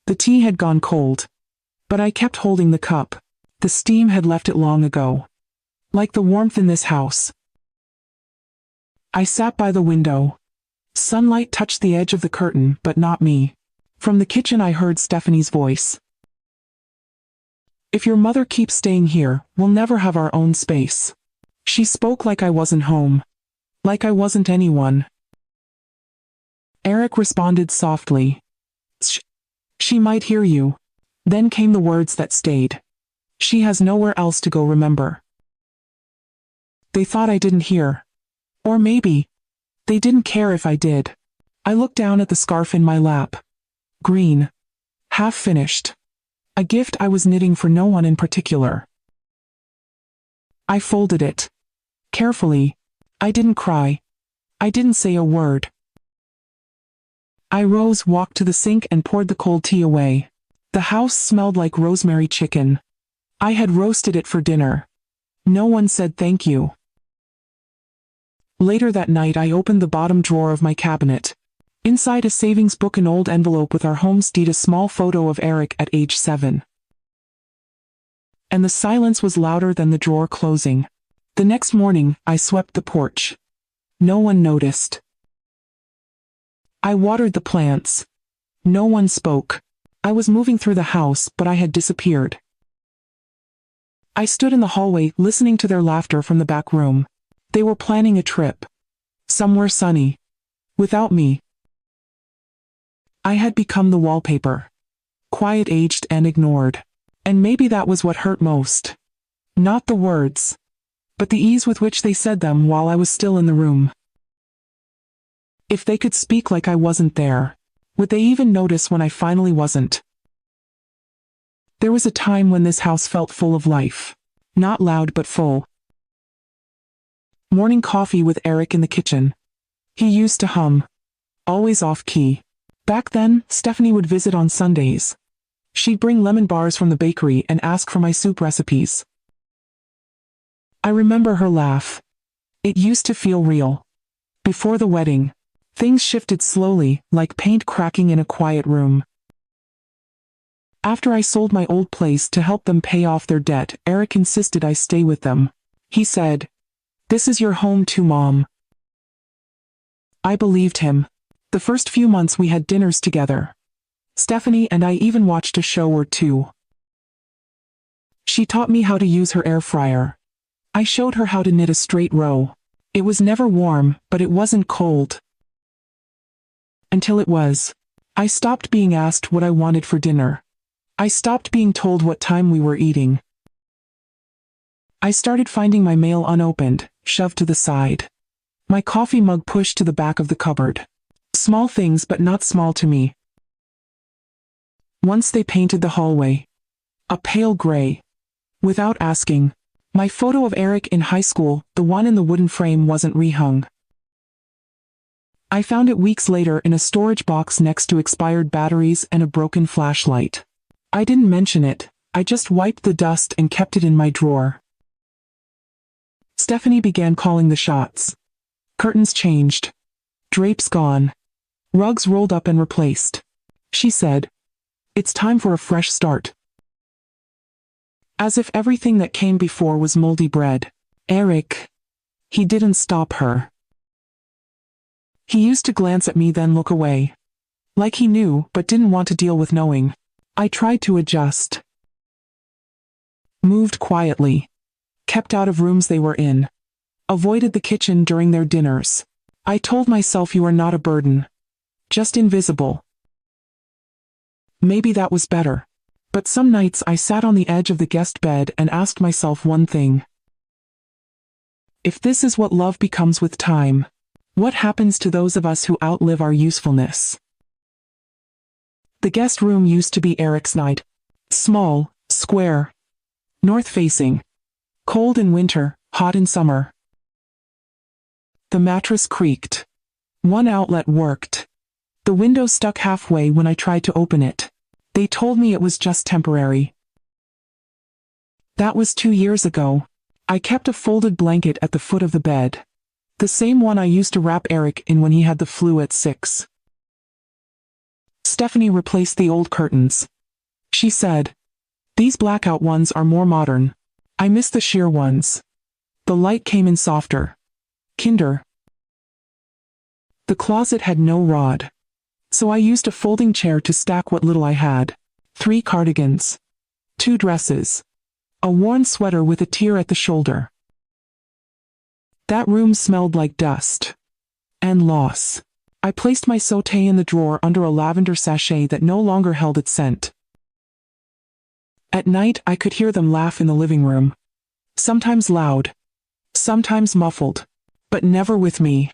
The tea had gone cold. But I kept holding the cup. The steam had left it long ago. Like the warmth in this house. I sat by the window. Sunlight touched the edge of the curtain, but not me. From the kitchen I heard Stephanie's voice. "If your mother keeps staying here, we'll never have our own space." She spoke like I wasn't home. Like I wasn't anyone. Eric responded softly. "Shh. She might hear you." Then came the words that stayed. "She has nowhere else to go, remember." They thought I didn't hear. Or maybe they didn't care if I did. I looked down at the scarf in my lap. Green. Half finished. A gift I was knitting for no one in particular. I folded it. Carefully. I didn't cry. I didn't say a word. I rose, walked to the sink and poured the cold tea away. The house smelled like rosemary chicken. I had roasted it for dinner. No one said thank you. Later that night I opened the bottom drawer of my cabinet. Inside a savings book, an old envelope with our home's deed, a small photo of Eric at age 7. And the silence was louder than the drawer closing. The next morning, I swept the porch. No one noticed. I watered the plants. No one spoke. I was moving through the house, but I had disappeared. I stood in the hallway, listening to their laughter from the back room. They were planning a trip. Somewhere sunny. Without me. I had become the wallpaper. Quiet, aged, and ignored. And maybe that was what hurt most. Not the words, but the ease with which they said them while I was still in the room. If they could speak like I wasn't there, would they even notice when I finally wasn't? There was a time when this house felt full of life. Not loud but full. Morning coffee with Eric in the kitchen. He used to hum. Always off key. Back then, Stephanie would visit on Sundays. She'd bring lemon bars from the bakery and ask for my soup recipes. I remember her laugh. It used to feel real. Before the wedding, things shifted slowly, like paint cracking in a quiet room. After I sold my old place to help them pay off their debt, Eric insisted I stay with them. He said, "This is your home too, Mom." I believed him. The first few months we had dinners together. Stephanie and I even watched a show or two. She taught me how to use her air fryer. I showed her how to knit a straight row. It was never warm, but it wasn't cold. Until it was. I stopped being asked what I wanted for dinner. I stopped being told what time we were eating. I started finding my mail unopened, shoved to the side. My coffee mug pushed to the back of the cupboard. Small things, but not small to me. Once they painted the hallway. A pale gray. Without asking. My photo of Eric in high school, the one in the wooden frame, wasn't rehung. I found it weeks later in a storage box next to expired batteries and a broken flashlight. I didn't mention it, I just wiped the dust and kept it in my drawer. Stephanie began calling the shots. Curtains changed. Drapes gone. Rugs rolled up and replaced. She said, "It's time for a fresh start." As if everything that came before was moldy bread. Eric. He didn't stop her. He used to glance at me then look away. Like he knew, but didn't want to deal with knowing. I tried to adjust. Moved quietly. Kept out of rooms they were in. Avoided the kitchen during their dinners. I told myself, you are not a burden. Just invisible. Maybe that was better. But some nights I sat on the edge of the guest bed and asked myself one thing. If this is what love becomes with time, what happens to those of us who outlive our usefulness? The guest room used to be Eric's night. Small, square, north-facing. Cold in winter, hot in summer. The mattress creaked. One outlet worked. The window stuck halfway when I tried to open it. They told me it was just temporary. That was 2 years ago. I kept a folded blanket at the foot of the bed. The same one I used to wrap Eric in when he had the flu at 6. Stephanie replaced the old curtains. She said, "These blackout ones are more modern. I miss the sheer ones." The light came in softer. Kinder. The closet had no rod. So I used a folding chair to stack what little I had. 3 cardigans. 2 dresses. A worn sweater with a tear at the shoulder. That room smelled like dust. And loss. I placed my sauté in the drawer under a lavender sachet that no longer held its scent. At night I could hear them laugh in the living room. Sometimes loud. Sometimes muffled. But never with me.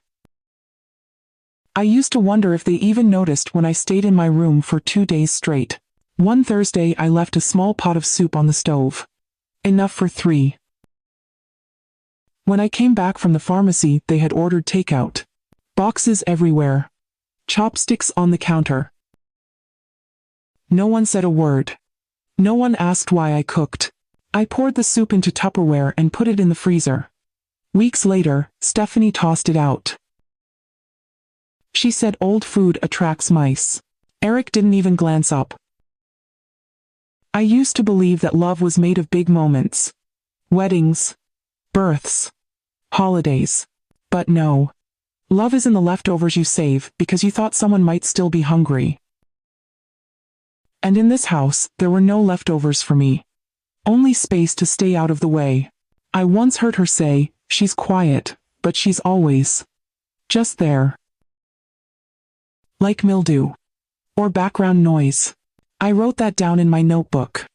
I used to wonder if they even noticed when I stayed in my room for 2 days straight. One Thursday I left a small pot of soup on the stove. Enough for 3. When I came back from the pharmacy, they had ordered takeout. Boxes everywhere. Chopsticks on the counter. No one said a word. No one asked why I cooked. I poured the soup into Tupperware and put it in the freezer. Weeks later, Stephanie tossed it out. She said old food attracts mice. Eric didn't even glance up. I used to believe that love was made of big moments. Weddings. Births. Holidays. But no. Love is in the leftovers you save because you thought someone might still be hungry. And in this house, there were no leftovers for me. Only space to stay out of the way. I once heard her say, "She's quiet, but she's always just there." Like mildew. Or background noise. I wrote that down in my notebook.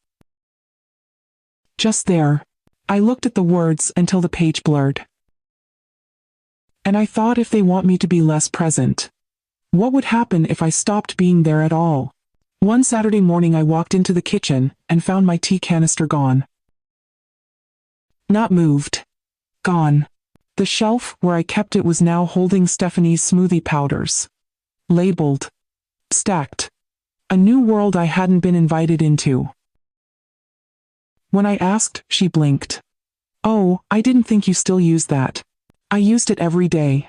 Just there. I looked at the words until the page blurred. And I thought, if they want me to be less present, what would happen if I stopped being there at all? One Saturday morning I walked into the kitchen and found my tea canister gone. Not moved. Gone. The shelf where I kept it was now holding Stephanie's smoothie powders. Labeled. Stacked. A new world I hadn't been invited into. When I asked, she blinked. "Oh, I didn't think you still used that. I used it every day."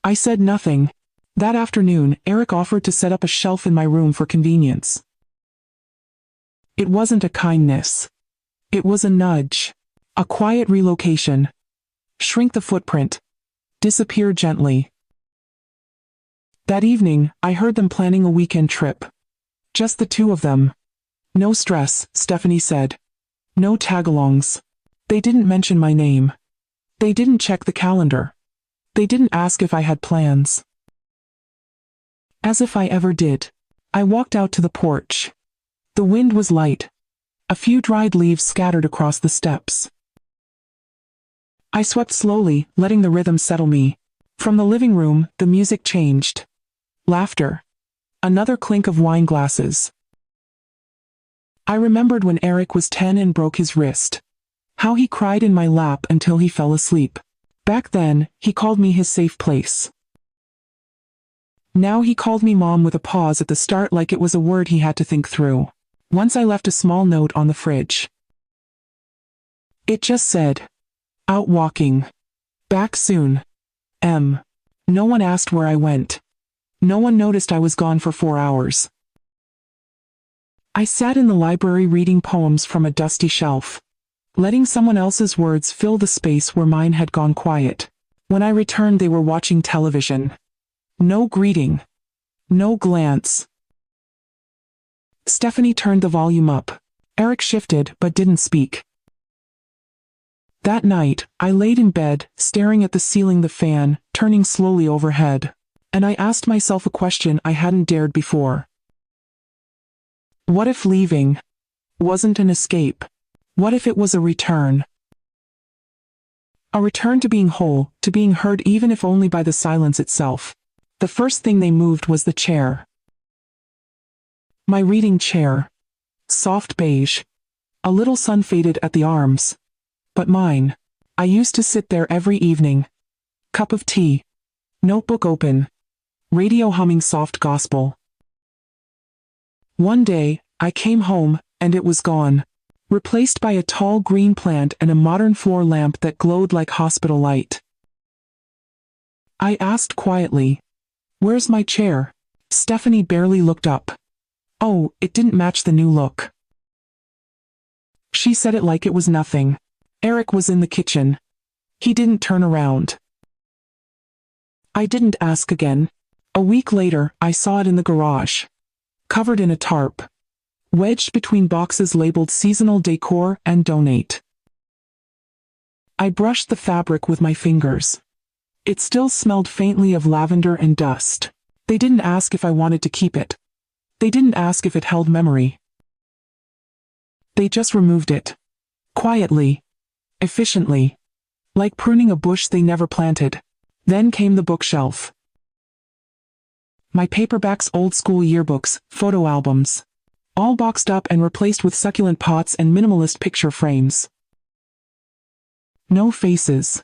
I said nothing. That afternoon, Eric offered to set up a shelf in my room for convenience. It wasn't a kindness. It was a nudge. A quiet relocation. Shrink the footprint. Disappear gently. That evening, I heard them planning a weekend trip. Just the 2 of them. "No stress," Stephanie said. "No tagalongs." They didn't mention my name. They didn't check the calendar. They didn't ask if I had plans. As if I ever did. I walked out to the porch. The wind was light. A few dried leaves scattered across the steps. I swept slowly, letting the rhythm settle me. From the living room, the music changed. Laughter. Another clink of wine glasses. I remembered when Eric was 10 and broke his wrist. How he cried in my lap until he fell asleep. Back then, he called me his safe place. Now he called me Mom with a pause at the start, like it was a word he had to think through. Once I left a small note on the fridge. It just said, "Out walking. Back soon. M." No one asked where I went. No one noticed I was gone for 4 hours. I sat in the library reading poems from a dusty shelf, letting someone else's words fill the space where mine had gone quiet. When I returned, they were watching television. No greeting. No glance. Stephanie turned the volume up. Eric shifted but didn't speak. That night, I laid in bed, staring at the ceiling, the fan turning slowly overhead. And I asked myself a question I hadn't dared before. What if leaving wasn't an escape? What if it was a return? A return to being whole, to being heard, even if only by the silence itself. The first thing they moved was the chair. My reading chair. Soft beige. A little sun-faded at the arms. But mine. I used to sit there every evening. Cup of tea. Notebook open. Radio humming soft gospel. One day, I came home, and it was gone. Replaced by a tall green plant and a modern floor lamp that glowed like hospital light. I asked quietly, "Where's my chair?" Stephanie barely looked up. Oh, it didn't match the new look. She said it like it was nothing. Eric was in the kitchen. He didn't turn around. I didn't ask again. A week later, I saw it in the garage. Covered in a tarp. Wedged between boxes labeled seasonal decor and donate. I brushed the fabric with my fingers. It still smelled faintly of lavender and dust. They didn't ask if I wanted to keep it. They didn't ask if it held memory. They just removed it. Quietly. Efficiently. Like pruning a bush they never planted. Then came the bookshelf. My paperbacks, old school yearbooks, photo albums. All boxed up and replaced with succulent pots and minimalist picture frames. No faces.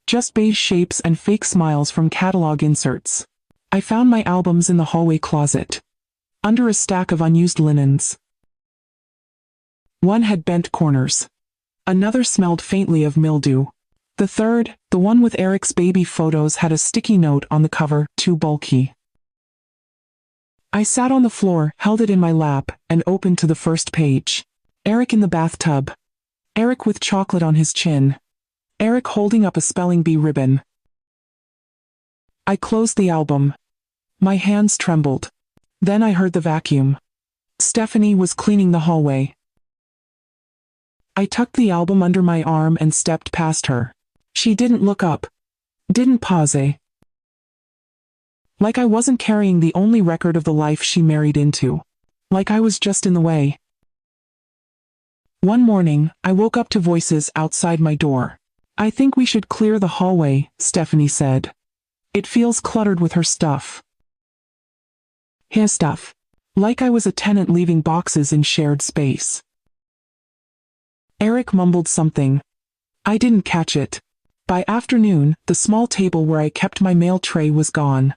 Just beige shapes and fake smiles from catalog inserts. I found my albums in the hallway closet. Under a stack of unused linens. One had bent corners. Another smelled faintly of mildew. The third, the one with Eric's baby photos, had a sticky note on the cover, too bulky. I sat on the floor, held it in my lap, and opened to the first page. Eric in the bathtub. Eric with chocolate on his chin. Eric holding up a spelling bee ribbon. I closed the album. My hands trembled. Then I heard the vacuum. Stephanie was cleaning the hallway. I tucked the album under my arm and stepped past her. She didn't look up. Didn't pause. Like I wasn't carrying the only record of the life she married into. Like I was just in the way. One morning, I woke up to voices outside my door. I think we should clear the hallway, Stephanie said. It feels cluttered with her stuff. His stuff. Like I was a tenant leaving boxes in shared space. Eric mumbled something. I didn't catch it. By afternoon, the small table where I kept my mail tray was gone.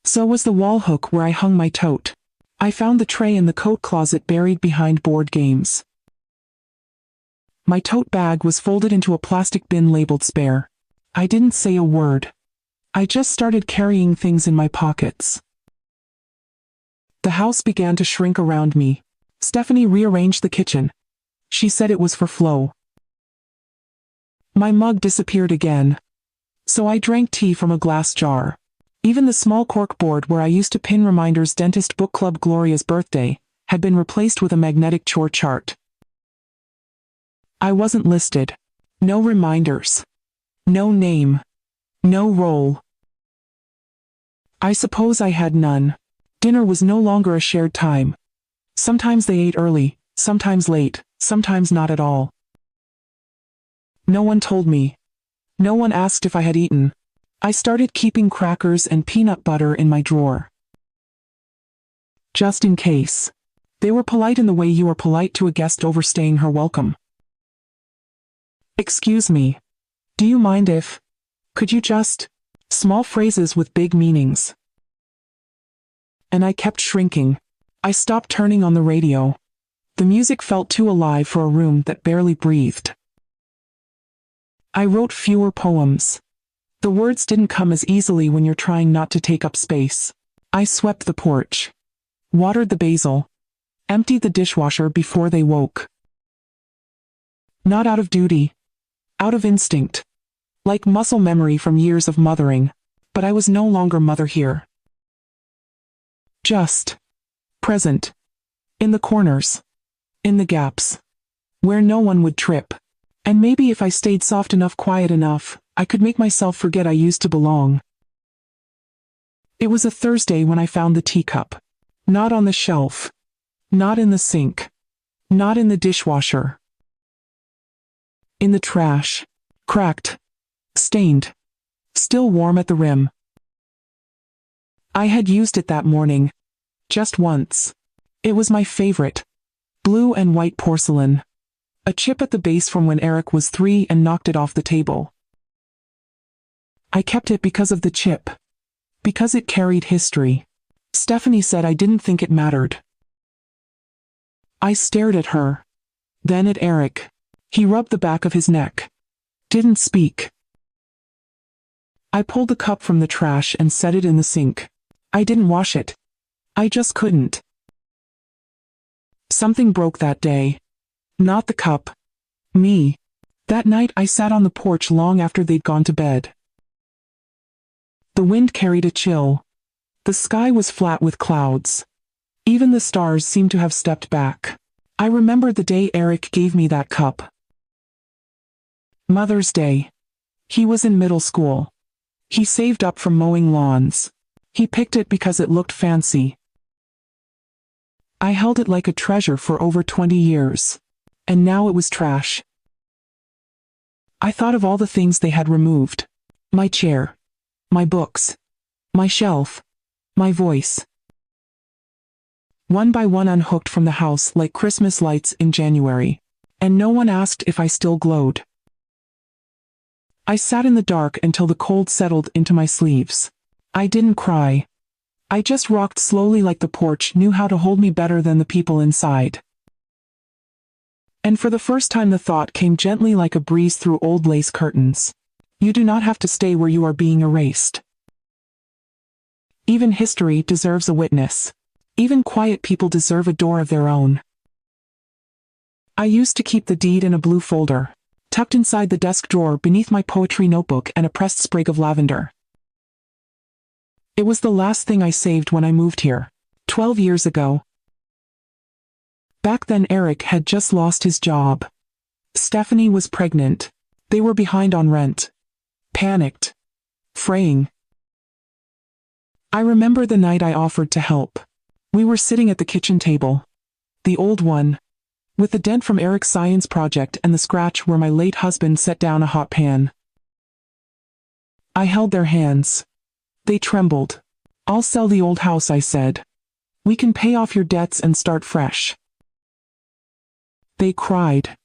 So was the wall hook where I hung my tote. I found the tray in the coat closet buried behind board games. My tote bag was folded into a plastic bin labeled spare. I didn't say a word. I just started carrying things in my pockets. The house began to shrink around me. Stephanie rearranged the kitchen. She said it was for flow. My mug disappeared again. So I drank tea from a glass jar. Even the small cork board where I used to pin reminders Dentist Book Club Gloria's birthday had been replaced with a magnetic chore chart. I wasn't listed. No reminders. No name. No role. I suppose I had none. Dinner was no longer a shared time. Sometimes they ate early, sometimes late, sometimes not at all. No one told me. No one asked if I had eaten. I started keeping crackers and peanut butter in my drawer. Just in case. They were polite in the way you are polite to a guest overstaying her welcome. Excuse me. Do you mind if... Could you just... Small phrases with big meanings. And I kept shrinking. I stopped turning on the radio. The music felt too alive for a room that barely breathed. I wrote fewer poems. The words didn't come as easily when you're trying not to take up space. I swept the porch. Watered the basil. Emptied the dishwasher before they woke. Not out of duty. Out of instinct. Like muscle memory from years of mothering. But I was no longer mother here. Just. Present. In the corners. In the gaps. Where no one would trip. And maybe if I stayed soft enough, quiet enough, I could make myself forget I used to belong. It was a Thursday when I found the teacup. Not on the shelf. Not in the sink. Not in the dishwasher. In the trash. Cracked. Stained. Still warm at the rim. I had used it that morning. Just once. It was my favorite. Blue and white porcelain. A chip at the base from when Eric was 3 and knocked it off the table. I kept it because of the chip. Because it carried history. Stephanie said I didn't think it mattered. I stared at her. Then at Eric. He rubbed the back of his neck. Didn't speak. I pulled the cup from the trash and set it in the sink. I didn't wash it. I just couldn't. Something broke that day. Not the cup. Me. That night I sat on the porch long after they'd gone to bed. The wind carried a chill. The sky was flat with clouds. Even the stars seemed to have stepped back. I remembered the day Eric gave me that cup. Mother's Day. He was in middle school. He saved up from mowing lawns. He picked it because it looked fancy. I held it like a treasure for over 20 years. And now it was trash. I thought of all the things they had removed. My chair. My books. My shelf. My voice. One by one unhooked from the house like Christmas lights in January. And no one asked if I still glowed. I sat in the dark until the cold settled into my sleeves. I didn't cry. I just rocked slowly like the porch knew how to hold me better than the people inside. And for the first time the thought came gently like a breeze through old lace curtains. You do not have to stay where you are being erased. Even history deserves a witness. Even quiet people deserve a door of their own. I used to keep the deed in a blue folder, tucked inside the desk drawer beneath my poetry notebook and a pressed sprig of lavender. It was the last thing I saved when I moved here, 12 years ago. Back then Eric had just lost his job. Stephanie was pregnant. They were behind on rent. Panicked. Fraying. I remember the night I offered to help. We were sitting at the kitchen table. The old one. With the dent from Eric's science project and the scratch where my late husband set down a hot pan. I held their hands. They trembled. I'll sell the old house, I said. We can pay off your debts and start fresh. They cried.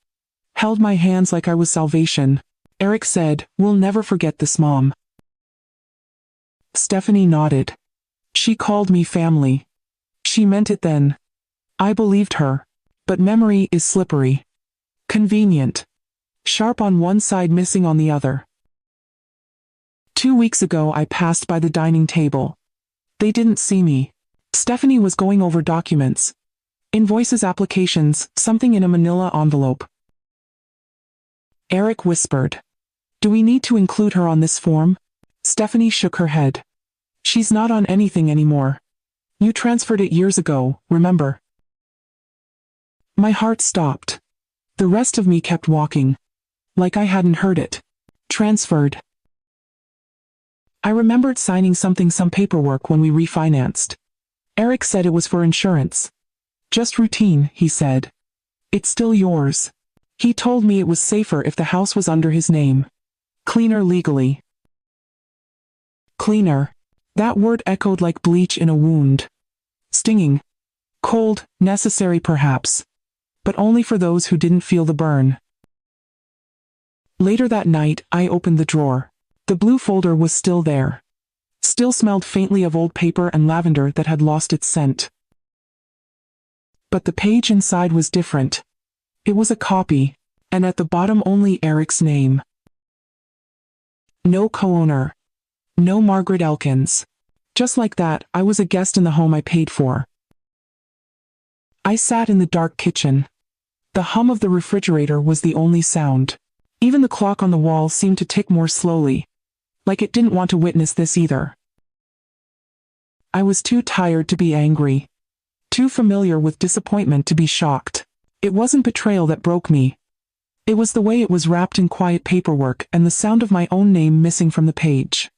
Held my hands like I was salvation. Eric said, we'll never forget this, Mom. Stephanie nodded. She called me family. She meant it then. I believed her. But memory is slippery. Convenient. Sharp on one side, missing on the other. 2 weeks ago I passed by the dining table. They didn't see me. Stephanie was going over documents. Invoices, applications, something in a manila envelope. Eric whispered. Do we need to include her on this form? Stephanie shook her head. She's not on anything anymore. You transferred it years ago, remember? My heart stopped. The rest of me kept walking. Like I hadn't heard it. Transferred. I remembered signing some paperwork when we refinanced. Eric said it was for insurance. Just routine, he said. It's still yours. He told me it was safer if the house was under his name. Cleaner legally. Cleaner. That word echoed like bleach in a wound. Stinging. Cold, necessary perhaps. But only for those who didn't feel the burn. Later that night, I opened the drawer. The blue folder was still there. Still smelled faintly of old paper and lavender that had lost its scent. But the page inside was different. It was a copy, and at the bottom only Eric's name. No co-owner. No Margaret Elkins. Just like that, I was a guest in the home I paid for. I sat in the dark kitchen. The hum of the refrigerator was the only sound. Even the clock on the wall seemed to tick more slowly. Like it didn't want to witness this either. I was too tired to be angry. Too familiar with disappointment to be shocked. It wasn't betrayal that broke me. It was the way it was wrapped in quiet paperwork and the sound of my own name missing from the page.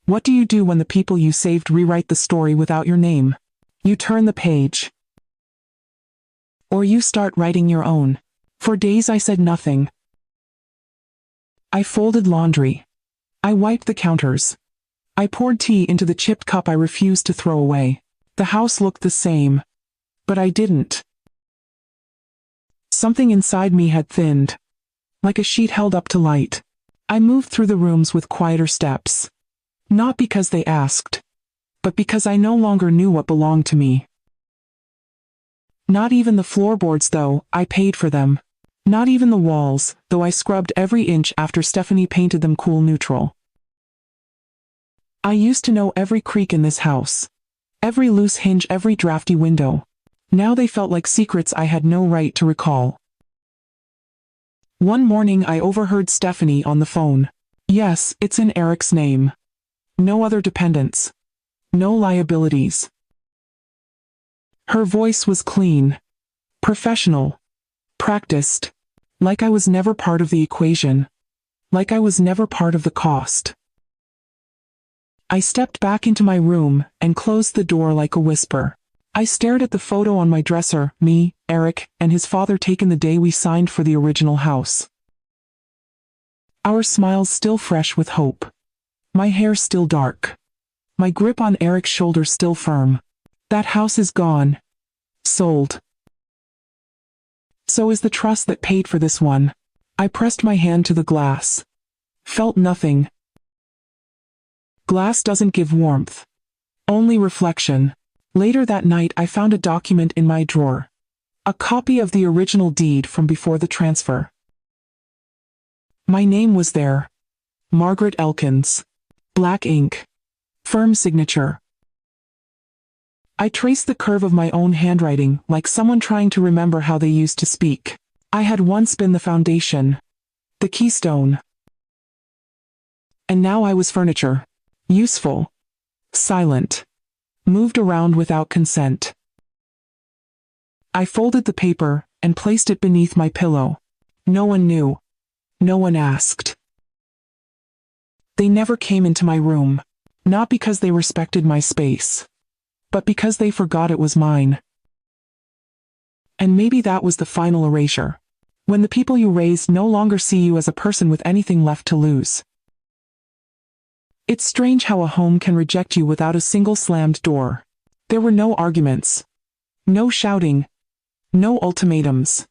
What do you do when the people you saved rewrite the story without your name? You turn the page. Or you start writing your own. For days I said nothing. I folded laundry. I wiped the counters. I poured tea into the chipped cup I refused to throw away. The house looked the same. But I didn't. Something inside me had thinned. Like a sheet held up to light. I moved through the rooms with quieter steps. Not because they asked. But because I no longer knew what belonged to me. Not even the floorboards, though, I paid for them. Not even the walls, though I scrubbed every inch after Stephanie painted them cool neutral. I used to know every creak in this house. Every loose hinge, every drafty window. Now they felt like secrets I had no right to recall. One morning I overheard Stephanie on the phone. Yes, it's in Eric's name. No other dependents. No liabilities. Her voice was clean, professional, practiced, like I was never part of the equation, like I was never part of the cost. I stepped back into my room and closed the door like a whisper. I stared at the photo on my dresser, me, Eric, and his father taken the day we signed for the original house. Our smiles still fresh with hope. My hair still dark. My grip on Eric's shoulder still firm. That house is gone. Sold. So is the trust that paid for this one. I pressed my hand to the glass. Felt nothing. Glass doesn't give warmth. Only reflection. Later that night I found a document in my drawer. A copy of the original deed from before the transfer. My name was there. Margaret Elkins. Black ink. Firm signature. I traced the curve of my own handwriting like someone trying to remember how they used to speak. I had once been the foundation. The keystone. And now I was furniture. Useful. Silent. Moved around without consent. I folded the paper and placed it beneath my pillow. No one knew. No one asked. They never came into my room. Not because they respected my space, but because they forgot it was mine. And maybe that was the final erasure. When the people you raised no longer see you as a person with anything left to lose. It's strange how a home can reject you without a single slammed door. There were no arguments. No shouting. No ultimatums.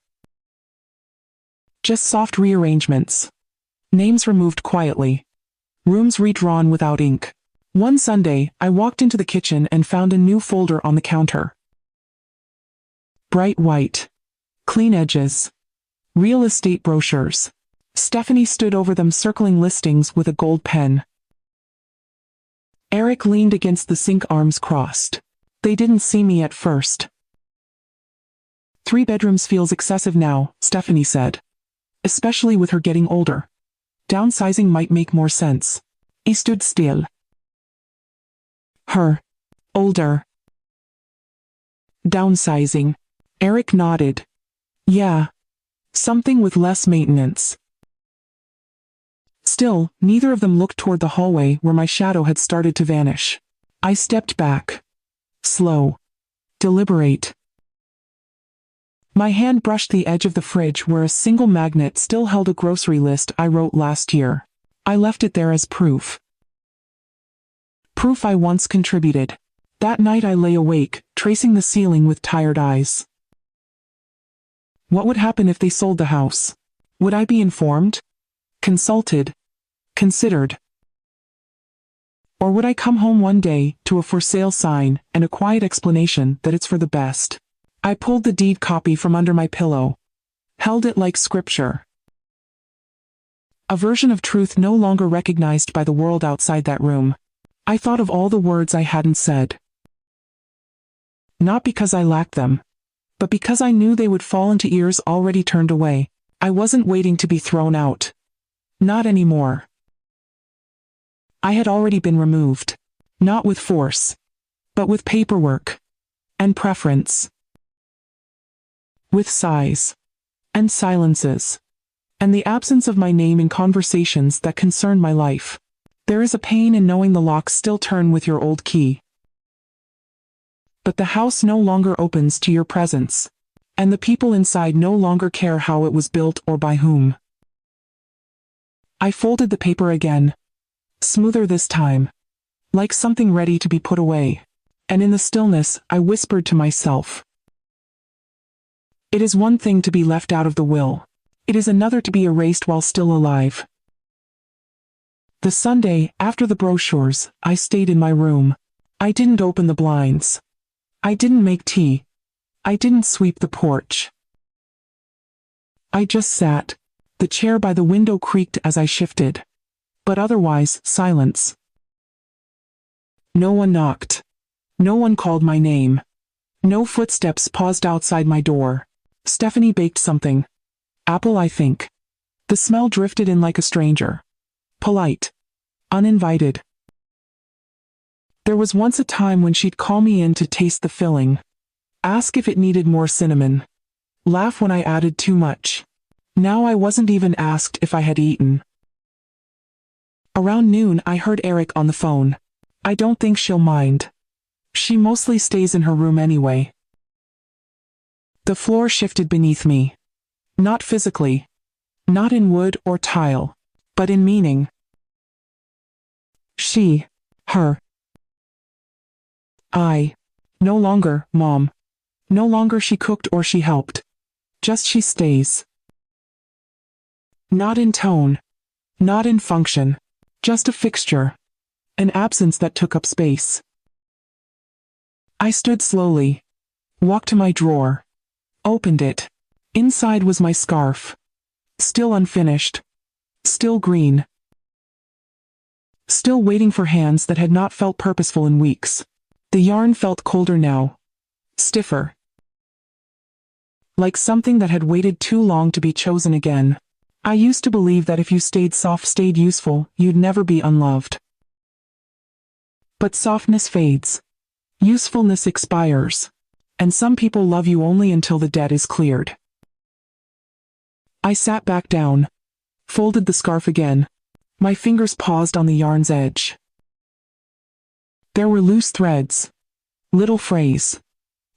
Just soft rearrangements. Names removed quietly. Rooms redrawn without ink. One Sunday, I walked into the kitchen and found a new folder on the counter. Bright white. Clean edges. Real estate brochures. Stephanie stood over them circling listings with a gold pen. Eric leaned against the sink, arms crossed. They didn't see me at first. 3 bedrooms feels excessive now, Stephanie said. Especially with her getting older. Downsizing might make more sense. He stood still. Her. Older. Downsizing. Eric nodded. Yeah. Something with less maintenance. Still, neither of them looked toward the hallway where my shadow had started to vanish. I stepped back. Slow. Deliberate. My hand brushed the edge of the fridge where a single magnet still held a grocery list I wrote last year. I left it there as proof. Proof I once contributed. That night I lay awake, tracing the ceiling with tired eyes. What would happen if they sold the house? Would I be informed? Consulted? Considered? Or would I come home one day to a for sale sign and a quiet explanation that it's for the best? I pulled the deed copy from under my pillow. Held it like scripture. A version of truth no longer recognized by the world outside that room. I thought of all the words I hadn't said. Not because I lacked them, but because I knew they would fall into ears already turned away. I wasn't waiting to be thrown out. Not anymore. I had already been removed. Not with force, but with paperwork. And preference. With sighs. And silences. And the absence of my name in conversations that concern my life. There is a pain in knowing the locks still turn with your old key. But the house no longer opens to your presence. And the people inside no longer care how it was built or by whom. I folded the paper again. Smoother this time. Like something ready to be put away. And in the stillness, I whispered to myself. It is one thing to be left out of the will. It is another to be erased while still alive. The Sunday, after the brochures, I stayed in my room. I didn't open the blinds. I didn't make tea. I didn't sweep the porch. I just sat. The chair by the window creaked as I shifted. But otherwise, silence. No one knocked. No one called my name. No footsteps paused outside my door. Stephanie baked something. Apple, I think. The smell drifted in like a stranger. Polite. Uninvited. There was once a time when she'd call me in to taste the filling. Ask if it needed more cinnamon. Laugh when I added too much. Now I wasn't even asked if I had eaten. Around noon I heard Eric on the phone. I don't think she'll mind. She mostly stays in her room anyway. The floor shifted beneath me. Not physically. Not in wood or tile. But in meaning. She. Her. I. No longer, Mom. No longer she cooked or she helped. Just she stays. Not in tone. Not in function. Just a fixture. An absence that took up space. I stood slowly. Walked to my drawer. Opened it. Inside was my scarf. Still unfinished. Still green. Still waiting for hands that had not felt purposeful in weeks. The yarn felt colder now. Stiffer. Like something that had waited too long to be chosen again. I used to believe that if you stayed soft, stayed useful, you'd never be unloved. But softness fades. Usefulness expires. And some people love you only until the debt is cleared. I sat back down. Folded the scarf again. My fingers paused on the yarn's edge. There were loose threads. Little frays.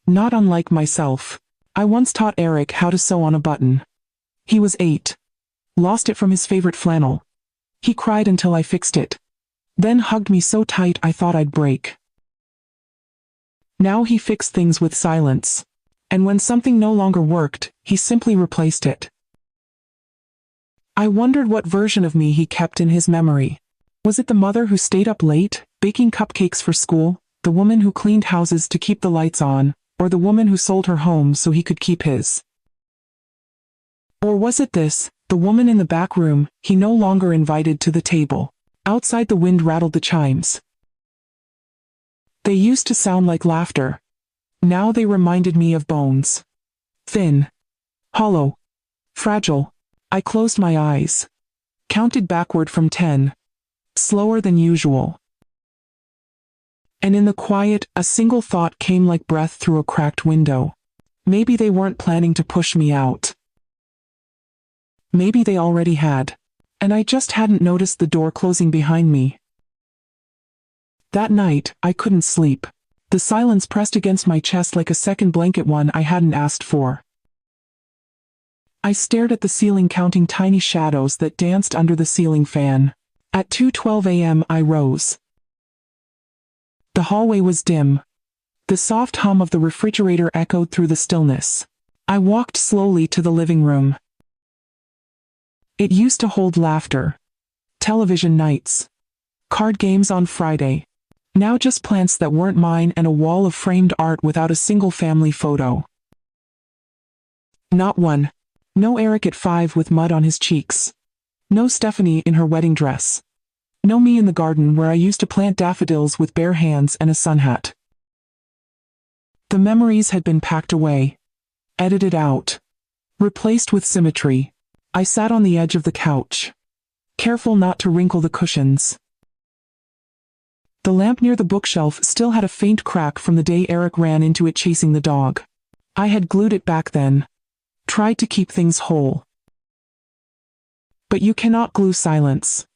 Not unlike myself. I once taught Eric how to sew on a button. He was 8. Lost it from his favorite flannel. He cried until I fixed it. Then hugged me so tight I thought I'd break. Now he fixed things with silence. And when something no longer worked, he simply replaced it. I wondered what version of me he kept in his memory. Was it the mother who stayed up late, baking cupcakes for school, the woman who cleaned houses to keep the lights on, or the woman who sold her home so he could keep his? Or was it this, the woman in the back room, he no longer invited to the table? Outside the wind rattled the chimes. They used to sound like laughter. Now they reminded me of bones. Thin. Hollow. Fragile. I closed my eyes. Counted backward from 10. Slower than usual. And in the quiet, a single thought came like breath through a cracked window. Maybe they weren't planning to push me out. Maybe they already had. And I just hadn't noticed the door closing behind me. That night, I couldn't sleep. The silence pressed against my chest like a second blanket, one I hadn't asked for. I stared at the ceiling, counting tiny shadows that danced under the ceiling fan. At 2:12 a.m. I rose. The hallway was dim. The soft hum of the refrigerator echoed through the stillness. I walked slowly to the living room. It used to hold laughter. Television nights. Card games on Friday. Now just plants that weren't mine and a wall of framed art without a single family photo. Not one. No Eric at 5 with mud on his cheeks. No Stephanie in her wedding dress. No me in the garden where I used to plant daffodils with bare hands and a sun hat. The memories had been packed away. Edited out. Replaced with symmetry. I sat on the edge of the couch. Careful not to wrinkle the cushions. The lamp near the bookshelf still had a faint crack from the day Eric ran into it chasing the dog. I had glued it back then. Tried to keep things whole. But you cannot glue silence.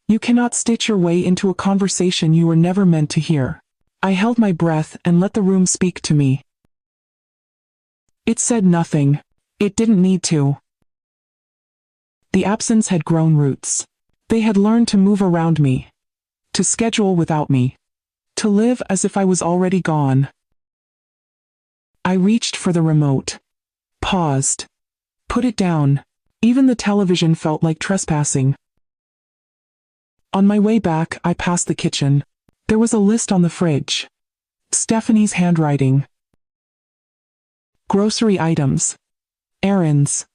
You cannot stitch your way into a conversation you were never meant to hear. I held my breath and let the room speak to me. It said nothing. It didn't need to. The absence had grown roots. They had learned to move around me. To schedule without me. To live as if I was already gone. I reached for the remote. Paused. Put it down. Even the television felt like trespassing. On my way back, I passed the kitchen. There was a list on the fridge. Stephanie's handwriting. Grocery items. Errands.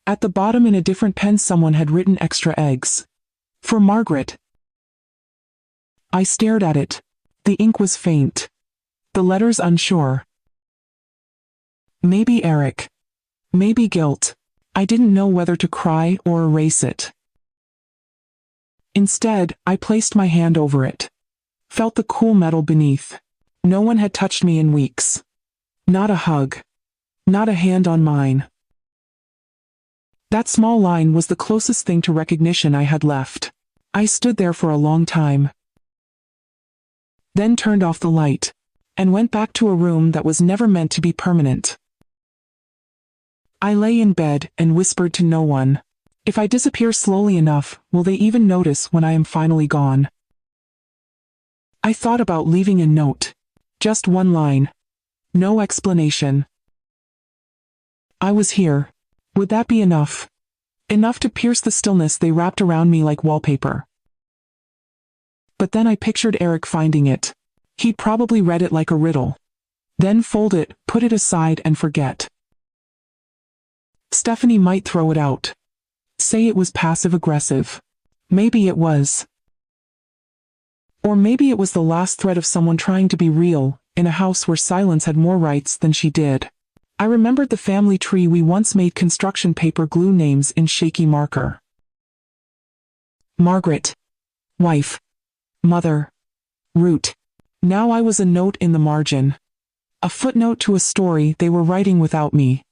At the bottom in a different pen someone had written extra eggs. For Margaret. I stared at it. The ink was faint. The letters unsure. Maybe Eric. Maybe guilt. I didn't know whether to cry or erase it. Instead, I placed my hand over it. Felt the cool metal beneath. No one had touched me in weeks. Not a hug. Not a hand on mine. That small line was the closest thing to recognition I had left. I stood there for a long time. Then turned off the light, and went back to a room that was never meant to be permanent. I lay in bed and whispered to no one. If I disappear slowly enough, will they even notice when I am finally gone? I thought about leaving a note. Just one line. No explanation. I was here. Would that be enough? Enough to pierce the stillness they wrapped around me like wallpaper. But then I pictured Eric finding it. He'd probably read it like a riddle. Then fold it, put it aside and forget. Stephanie might throw it out. Say it was passive-aggressive. Maybe it was. Or maybe it was the last thread of someone trying to be real, in a house where silence had more rights than she did. I remembered the family tree we once made construction paper glue names in shaky marker. Margaret. Wife. Mother. Root. Now I was a note in the margin. A footnote to a story they were writing without me.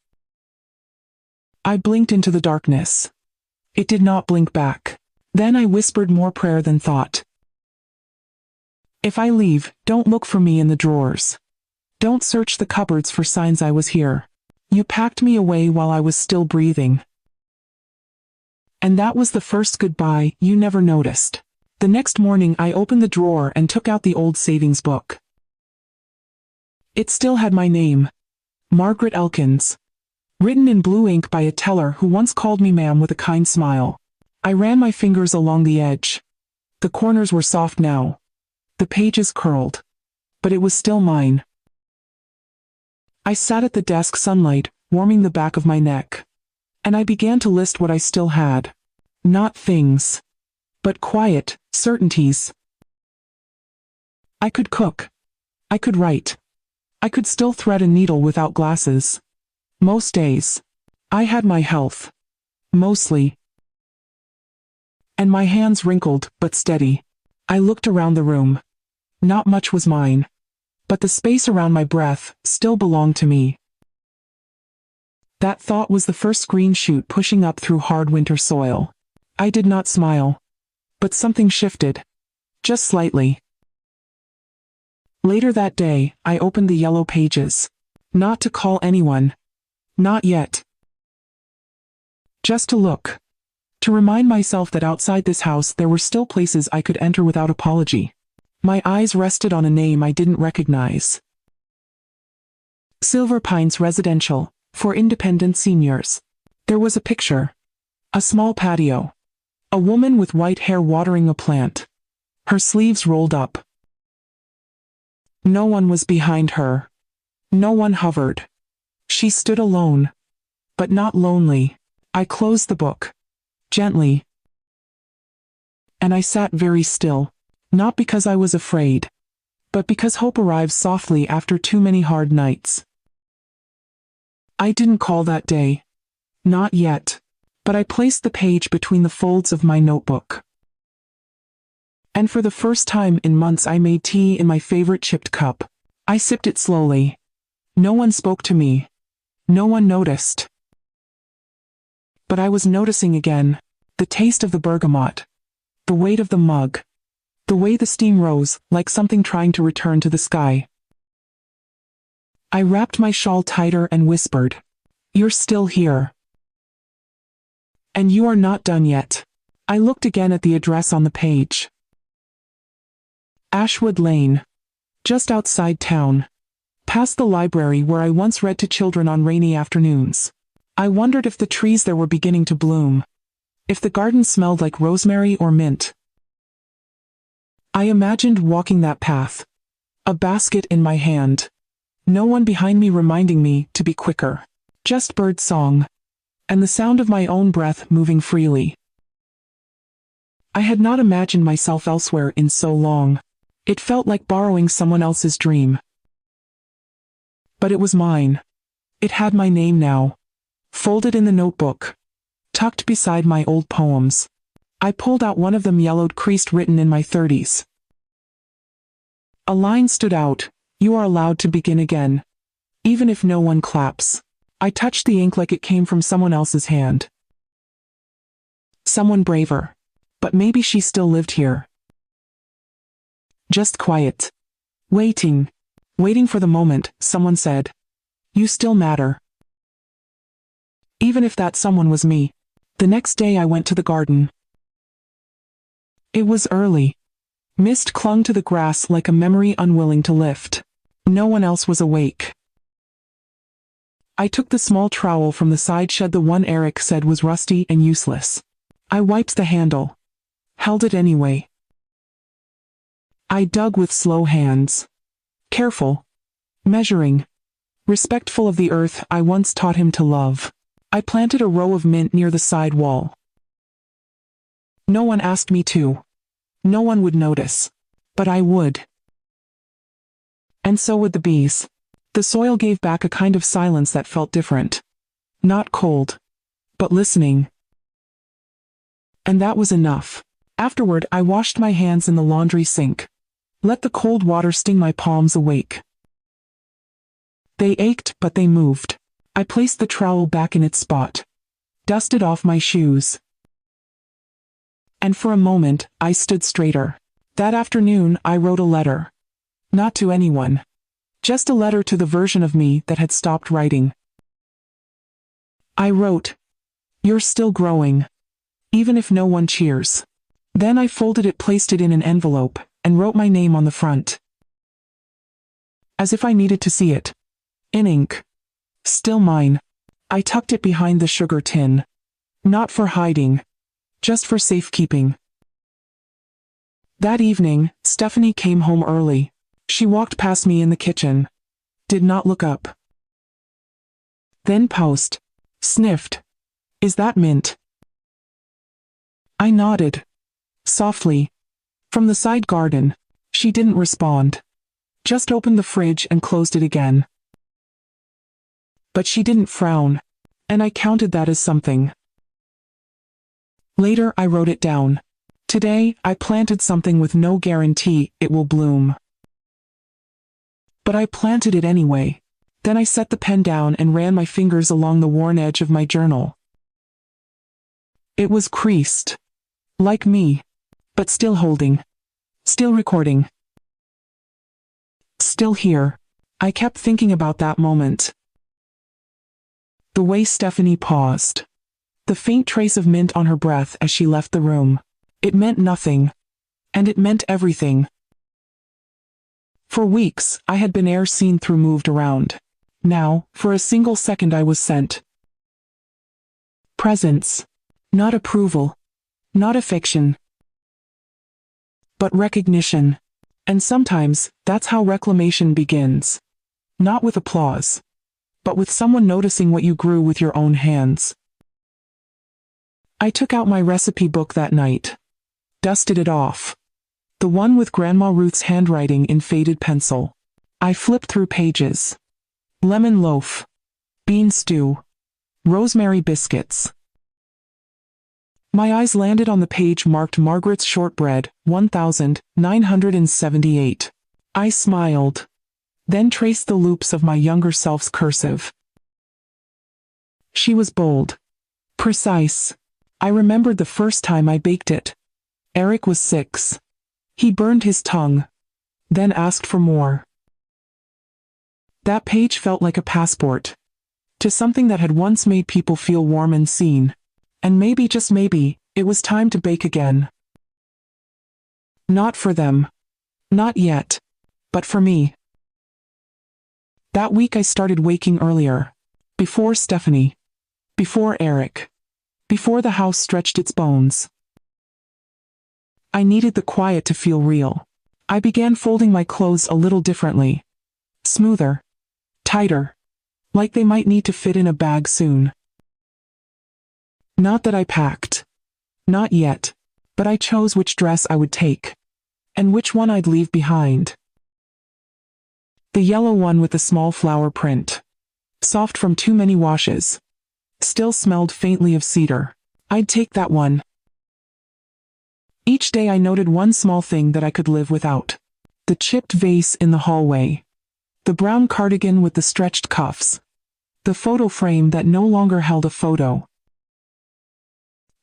I blinked into the darkness. It did not blink back. Then I whispered more prayer than thought. If I leave, don't look for me in the drawers. Don't search the cupboards for signs I was here. You packed me away while I was still breathing. And that was the first goodbye you never noticed. The next morning I opened the drawer and took out the old savings book. It still had my name. Margaret Elkins. Written in blue ink by a teller who once called me ma'am with a kind smile. I ran my fingers along the edge. The corners were soft now. The pages curled. But it was still mine. I sat at the desk, sunlight warming the back of my neck. And I began to list what I still had. Not things. But quiet certainties. I could cook. I could write. I could still thread a needle without glasses. Most days. I had my health. Mostly. And my hands wrinkled, but steady. I looked around the room. Not much was mine. But the space around my breath still belonged to me. That thought was the first green shoot pushing up through hard winter soil. I did not smile. But something shifted. Just slightly. Later that day, I opened the yellow pages. Not to call anyone. Not yet. Just to look. To remind myself that outside this house there were still places I could enter without apology. My eyes rested on a name I didn't recognize. Silver Pines Residential, for independent seniors. There was a picture. A small patio. A woman with white hair watering a plant. Her sleeves rolled up. No one was behind her. No one hovered. She stood alone. But not lonely. I closed the book. Gently. And I sat very still. Not because I was afraid. But because hope arrives softly after too many hard nights. I didn't call that day. Not yet. But I placed the page between the folds of my notebook. And for the first time in months I made tea in my favorite chipped cup. I sipped it slowly. No one spoke to me. No one noticed. But I was noticing again. The taste of the bergamot. The weight of the mug. The way the steam rose, like something trying to return to the sky. I wrapped my shawl tighter and whispered, "You're still here. And you are not done yet." I looked again at the address on the page. Ashwood Lane. Just outside town. Past the library where I once read to children on rainy afternoons. I wondered if the trees there were beginning to bloom. If the garden smelled like rosemary or mint. I imagined walking that path. A basket in my hand. No one behind me reminding me to be quicker. Just bird song. And the sound of my own breath moving freely. I had not imagined myself elsewhere in so long. It felt like borrowing someone else's dream. But it was mine. It had my name now, folded in the notebook, tucked beside my old poems. I pulled out one of them, yellowed, creased, written in my 30s. A line stood out: "You are allowed to begin again, even if no one claps." I touched the ink like it came from someone else's hand. Someone braver. But maybe she still lived here. Just quiet. Waiting. Waiting for the moment, someone said, "You still matter." Even if that someone was me. The next day I went to the garden. It was early. Mist clung to the grass like a memory unwilling to lift. No one else was awake. I took the small trowel from the side shed, the one Eric said was rusty and useless. I wiped the handle. Held it anyway. I dug with slow hands. Careful. Measuring. Respectful of the earth I once taught him to love. I planted a row of mint near the side wall. No one asked me to. No one would notice. But I would. And so would the bees. The soil gave back a kind of silence that felt different. Not cold. But listening. And that was enough. Afterward, I washed my hands in the laundry sink. Let the cold water sting my palms awake. They ached, but they moved. I placed the trowel back in its spot. Dusted off my shoes. And for a moment, I stood straighter. That afternoon, I wrote a letter. Not to anyone. Just a letter to the version of me that had stopped writing. I wrote, "You're still growing. Even if no one cheers." Then I folded it, placed it in an envelope, and wrote my name on the front. As if I needed to see it. In ink. Still mine. I tucked it behind the sugar tin. Not for hiding. Just for safekeeping. That evening, Stephanie came home early. She walked past me in the kitchen. Did not look up. Then paused. Sniffed. "Is that mint?" I nodded. Softly. From the side garden. She didn't respond. Just opened the fridge and closed it again. But she didn't frown. And I counted that as something. Later I wrote it down. Today, I planted something with no guarantee it will bloom. But I planted it anyway. Then I set the pen down and ran my fingers along the worn edge of my journal. It was creased. Like me. But still holding. Still recording. Still here. I kept thinking about that moment. The way Stephanie paused. The faint trace of mint on her breath as she left the room. It meant nothing. And it meant everything. For weeks, I had been seen through, moved around. Now, for a single second I was sent. Presence. Not approval. Not affection. But recognition. And sometimes, that's how reclamation begins. Not with applause. But with someone noticing what you grew with your own hands. I took out my recipe book that night. Dusted it off. The one with Grandma Ruth's handwriting in faded pencil. I flipped through pages. Lemon loaf. Bean stew. Rosemary biscuits. My eyes landed on the page marked Margaret's shortbread, 1978. I smiled. Then traced the loops of my younger self's cursive. She was bold. Precise. I remembered the first time I baked it. Eric was 6. He burned his tongue. Then asked for more. That page felt like a passport. To something that had once made people feel warm and seen. And maybe, just maybe, it was time to bake again. Not for them. Not yet. But for me. That week I started waking earlier. Before Stephanie. Before Eric. Before the house stretched its bones. I needed the quiet to feel real. I began folding my clothes a little differently. Smoother. Tighter. Like they might need to fit in a bag soon. Not that I packed. Not yet. But I chose which dress I would take. and which one I'd leave behind. The yellow one with the small flower print. Soft from too many washes. Still smelled faintly of cedar. I'd take that one. Each day I noted one small thing that I could live without. The chipped vase in the hallway. The brown cardigan with the stretched cuffs. The photo frame that no longer held a photo.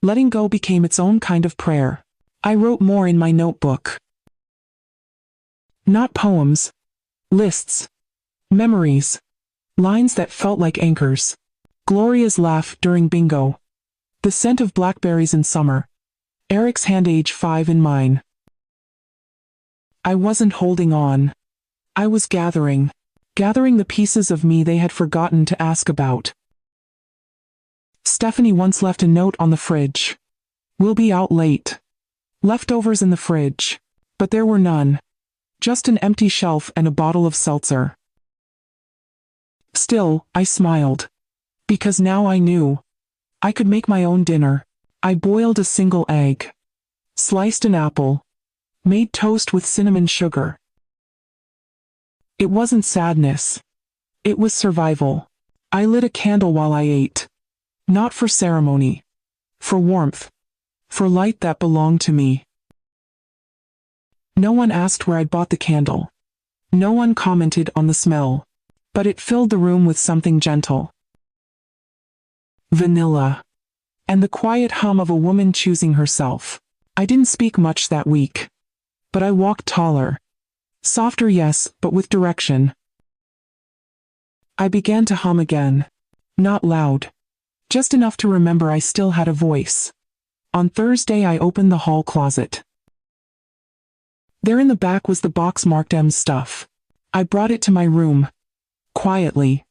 Letting go became its own kind of prayer. I wrote more in my notebook. Not poems. Lists. Memories. Lines that felt like anchors. Gloria's laugh during bingo. The scent of blackberries in summer. Eric's hand age 5 in mine. I wasn't holding on. I was gathering the pieces of me they had forgotten to ask about. Stephanie once left a note on the fridge. We'll be out late. Leftovers in the fridge. But there were none. Just an empty shelf and a bottle of seltzer. Still, I smiled. Because now I knew. I could make my own dinner. I boiled a single egg. Sliced an apple. Made toast with cinnamon sugar. It wasn't sadness. It was survival. I lit a candle while I ate. Not for ceremony. For warmth. For light that belonged to me. No one asked where I'd bought the candle. No one commented on the smell. But it filled the room with something gentle. Vanilla. And the quiet hum of a woman choosing herself. I didn't speak much that week. But I walked taller. Softer, yes, but with direction. I began to hum again. Not loud. Just enough to remember I still had a voice. On Thursday I opened the hall closet. There in the back was the box marked M stuff. I brought it to my room. Quietly.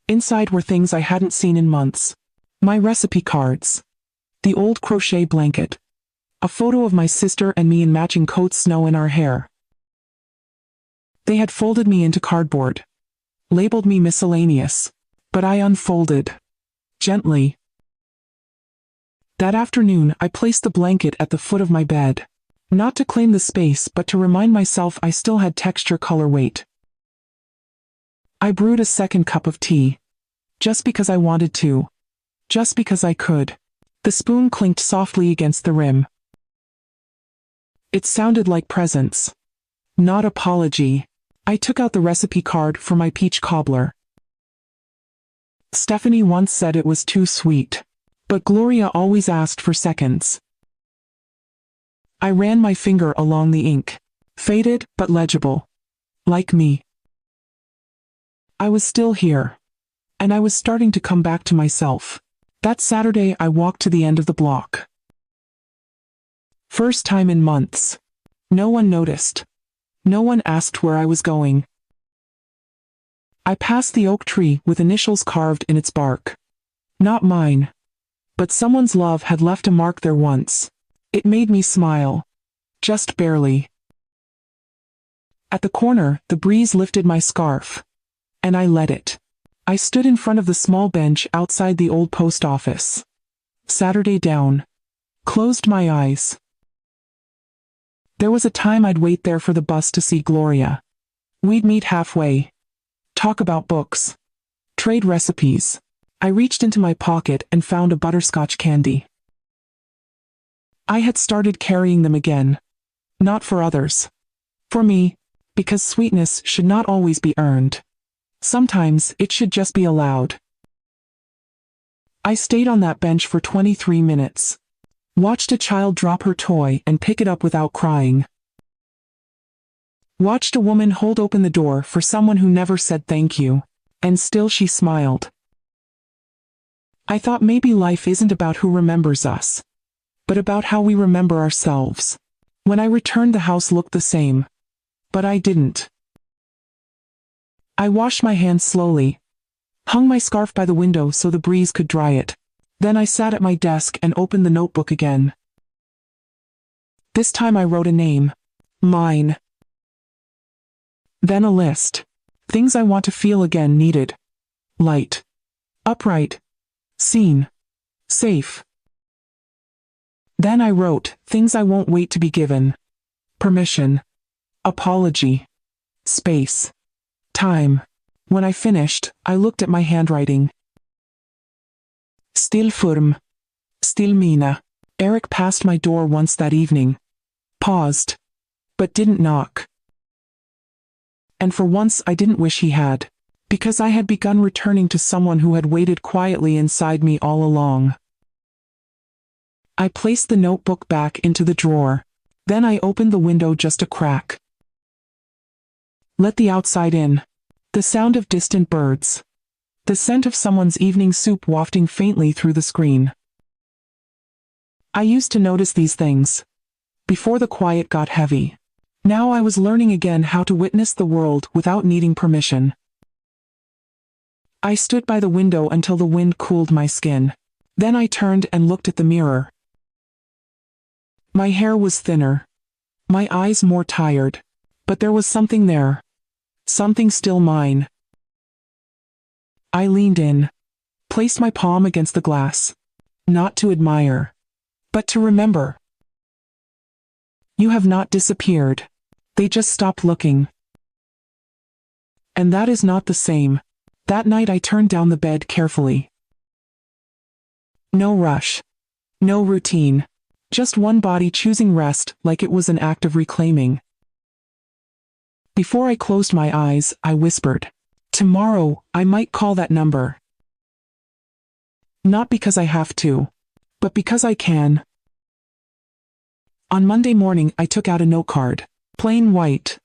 Inside were things I hadn't seen in months. My recipe cards. The old crochet blanket. A photo of my sister and me in matching coats, snow in our hair. They had folded me into cardboard. Labeled me miscellaneous. But I unfolded. Gently. That afternoon I placed the blanket at the foot of my bed. Not to claim the space but to remind myself I still had texture, color, weight. I brewed a second cup of tea. Just because I wanted to. Just because I could. The spoon clinked softly against the rim. It sounded like presence. Not apology. I took out the recipe card for my peach cobbler. Stephanie once said it was too sweet. But Gloria always asked for seconds. I ran my finger along the ink. Faded but legible. Like me. I was still here. And I was starting to come back to myself. That Saturday I walked to the end of the block. First time in months. No one noticed. No one asked where I was going. I passed the oak tree with initials carved in its bark. Not mine. But someone's love had left a mark there once. It made me smile. Just barely. At the corner, the breeze lifted my scarf. And I let it. I stood in front of the small bench outside the old post office. Saturday down. Closed my eyes. There was a time I'd wait there for the bus to see Gloria. We'd meet halfway. Talk about books. Trade recipes. I reached into my pocket and found a butterscotch candy. I had started carrying them again. Not for others. For me, because sweetness should not always be earned. Sometimes it should just be allowed. I stayed on that bench for 23 minutes. Watched a child drop her toy and pick it up without crying. Watched a woman hold open the door for someone who never said thank you, and still she smiled. I thought maybe life isn't about who remembers us, but about how we remember ourselves. When I returned, the house looked the same, but I didn't. I washed my hands slowly, hung my scarf by the window so the breeze could dry it. Then I sat at my desk and opened the notebook again. This time I wrote a name. Mine. Then a list. Things I want to feel again needed. Light. Upright. Seen. Safe. Then I wrote, things I won't wait to be given. permission, apology, space, time. When I finished, I looked at my handwriting. Still firm. Still mina. Eric passed my door once that evening. Paused. But didn't knock. And for once I didn't wish he had. Because I had begun returning to someone who had waited quietly inside me all along. I placed the notebook back into the drawer. Then I opened the window just a crack. Let the outside in. The sound of distant birds. The scent of someone's evening soup wafting faintly through the screen. I used to notice these things. Before the quiet got heavy. Now I was learning again how to witness the world without needing permission. I stood by the window until the wind cooled my skin. Then I turned and looked at the mirror. My hair was thinner. My eyes more tired. But there was something there. Something still mine. I leaned in. Placed my palm against the glass. Not to admire. But to remember. You have not disappeared. They just stopped looking. And that is not the same. That night I turned down the bed carefully. No rush. No routine. Just one body choosing rest like it was an act of reclaiming. Before I closed my eyes, I whispered, "Tomorrow, I might call that number." Not because I have to, but because I can. On Monday morning, I took out a note card. Plain white.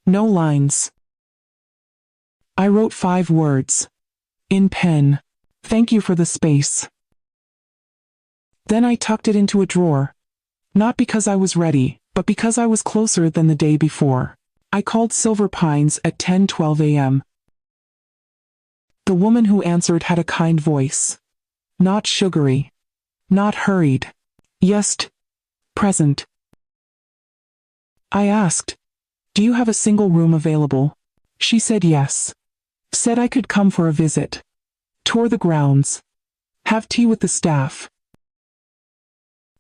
No lines. I wrote 5 words. In pen. Thank you for the space. Then I tucked it into a drawer. Not because I was ready, but because I was closer than the day before. I called Silver Pines at 10:12 a.m. The woman who answered had a kind voice. Not sugary. Not hurried. Just present. I asked, "Do you have a single room available?" She said yes. Said I could come for a visit. Tour the grounds. Have tea with the staff.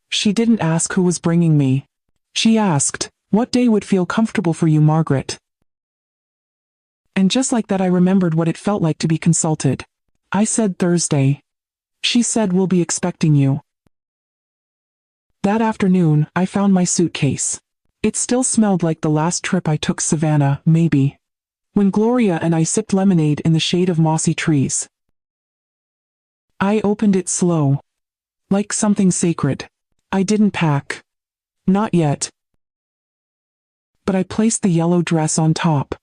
She didn't ask who was bringing me. She asked, "What day would feel comfortable for you, Margaret?" And just like that I remembered what it felt like to be consulted. I said Thursday. She said, "We'll be expecting you." That afternoon, I found my suitcase. It still smelled like the last trip I took Savannah, maybe. When Gloria and I sipped lemonade in the shade of mossy trees. I opened it slow. Like something sacred. I didn't pack. Not yet. But I placed the yellow dress on top.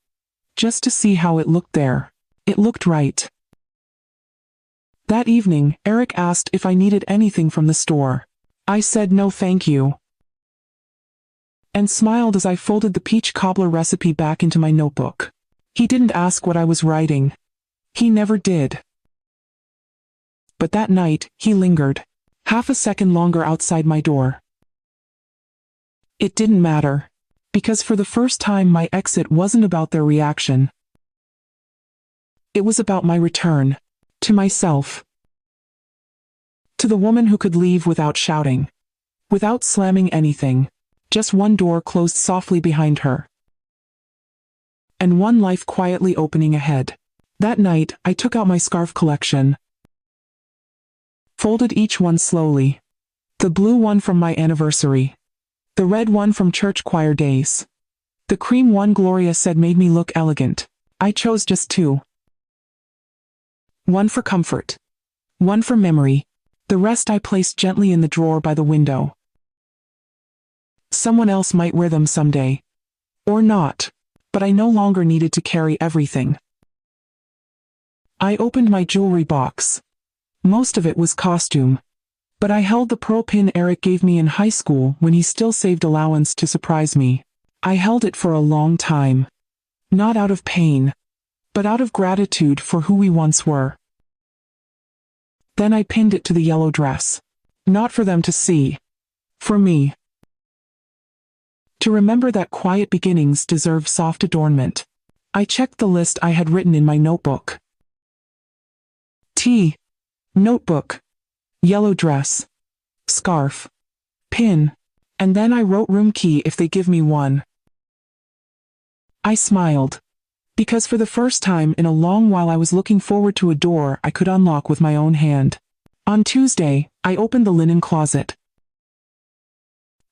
Just to see how it looked there. It looked right. That evening, Eric asked if I needed anything from the store. I said no thank you. And smiled as I folded the peach cobbler recipe back into my notebook. He didn't ask what I was writing. He never did. But that night, he lingered. Half a second longer outside my door. It didn't matter. Because for the first time my exit wasn't about their reaction. It was about my return. To myself. To the woman who could leave without shouting. Without slamming anything. Just one door closed softly behind her. And one life quietly opening ahead. That night, I took out my scarf collection. Folded each one slowly. The blue one from my anniversary. The red one from church choir days. The cream one Gloria said made me look elegant. I chose just 2. One for comfort. One for memory. The rest I placed gently in the drawer by the window. Someone else might wear them someday. Or not. But I no longer needed to carry everything. I opened my jewelry box. Most of it was costume. But I held the pearl pin Eric gave me in high school when he still saved allowance to surprise me. I held it for a long time. Not out of pain. But out of gratitude for who we once were. Then I pinned it to the yellow dress. Not for them to see. For me. To remember that quiet beginnings deserve soft adornment. I checked the list I had written in my notebook. Tea. Notebook. Yellow dress. Scarf. Pin. And then I wrote room key if they give me one. I smiled. Because for the first time in a long while I was looking forward to a door I could unlock with my own hand. On Tuesday, I opened the linen closet.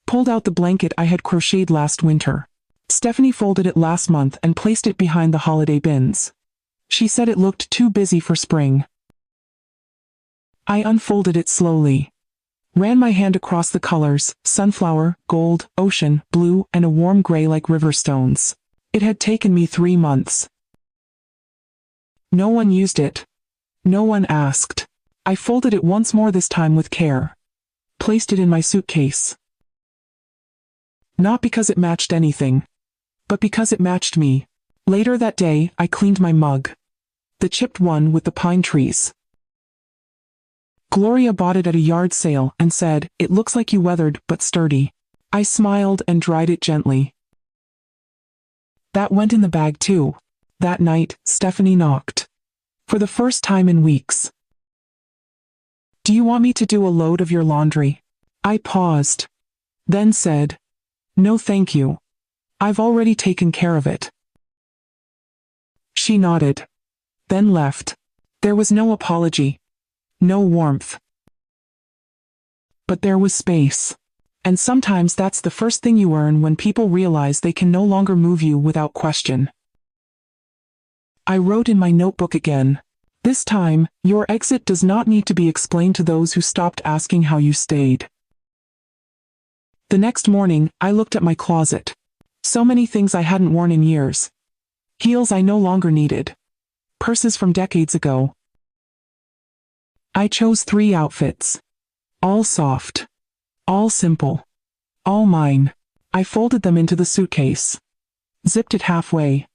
Pulled out the blanket I had crocheted last winter. Stephanie folded it last month and placed it behind the holiday bins. She said it looked too busy for spring. I unfolded it slowly. Ran my hand across the colors, sunflower, gold, ocean, blue, and a warm gray like river stones. It had taken me 3 months. No one used it. No one asked. I folded it once more, this time with care. Placed it in my suitcase. Not because it matched anything, but because it matched me. Later that day, I cleaned my mug. The chipped one with the pine trees. Gloria bought it at a yard sale and said, "It looks like you weathered, but sturdy." I smiled and dried it gently. That went in the bag too. That night, Stephanie knocked. For the first time in weeks. "Do you want me to do a load of your laundry?" I paused. Then said, "No thank you. I've already taken care of it." She nodded. Then left. There was no apology. No warmth. But there was space. And sometimes that's the first thing you earn when people realize they can no longer move you without question. I wrote in my notebook again. This time, your exit does not need to be explained to those who stopped asking how you stayed. The next morning, I looked at my closet. So many things I hadn't worn in years. Heels I no longer needed. Purses from decades ago. I chose 3 outfits. All soft. All simple. All mine. I folded them into the suitcase. Zipped it halfway.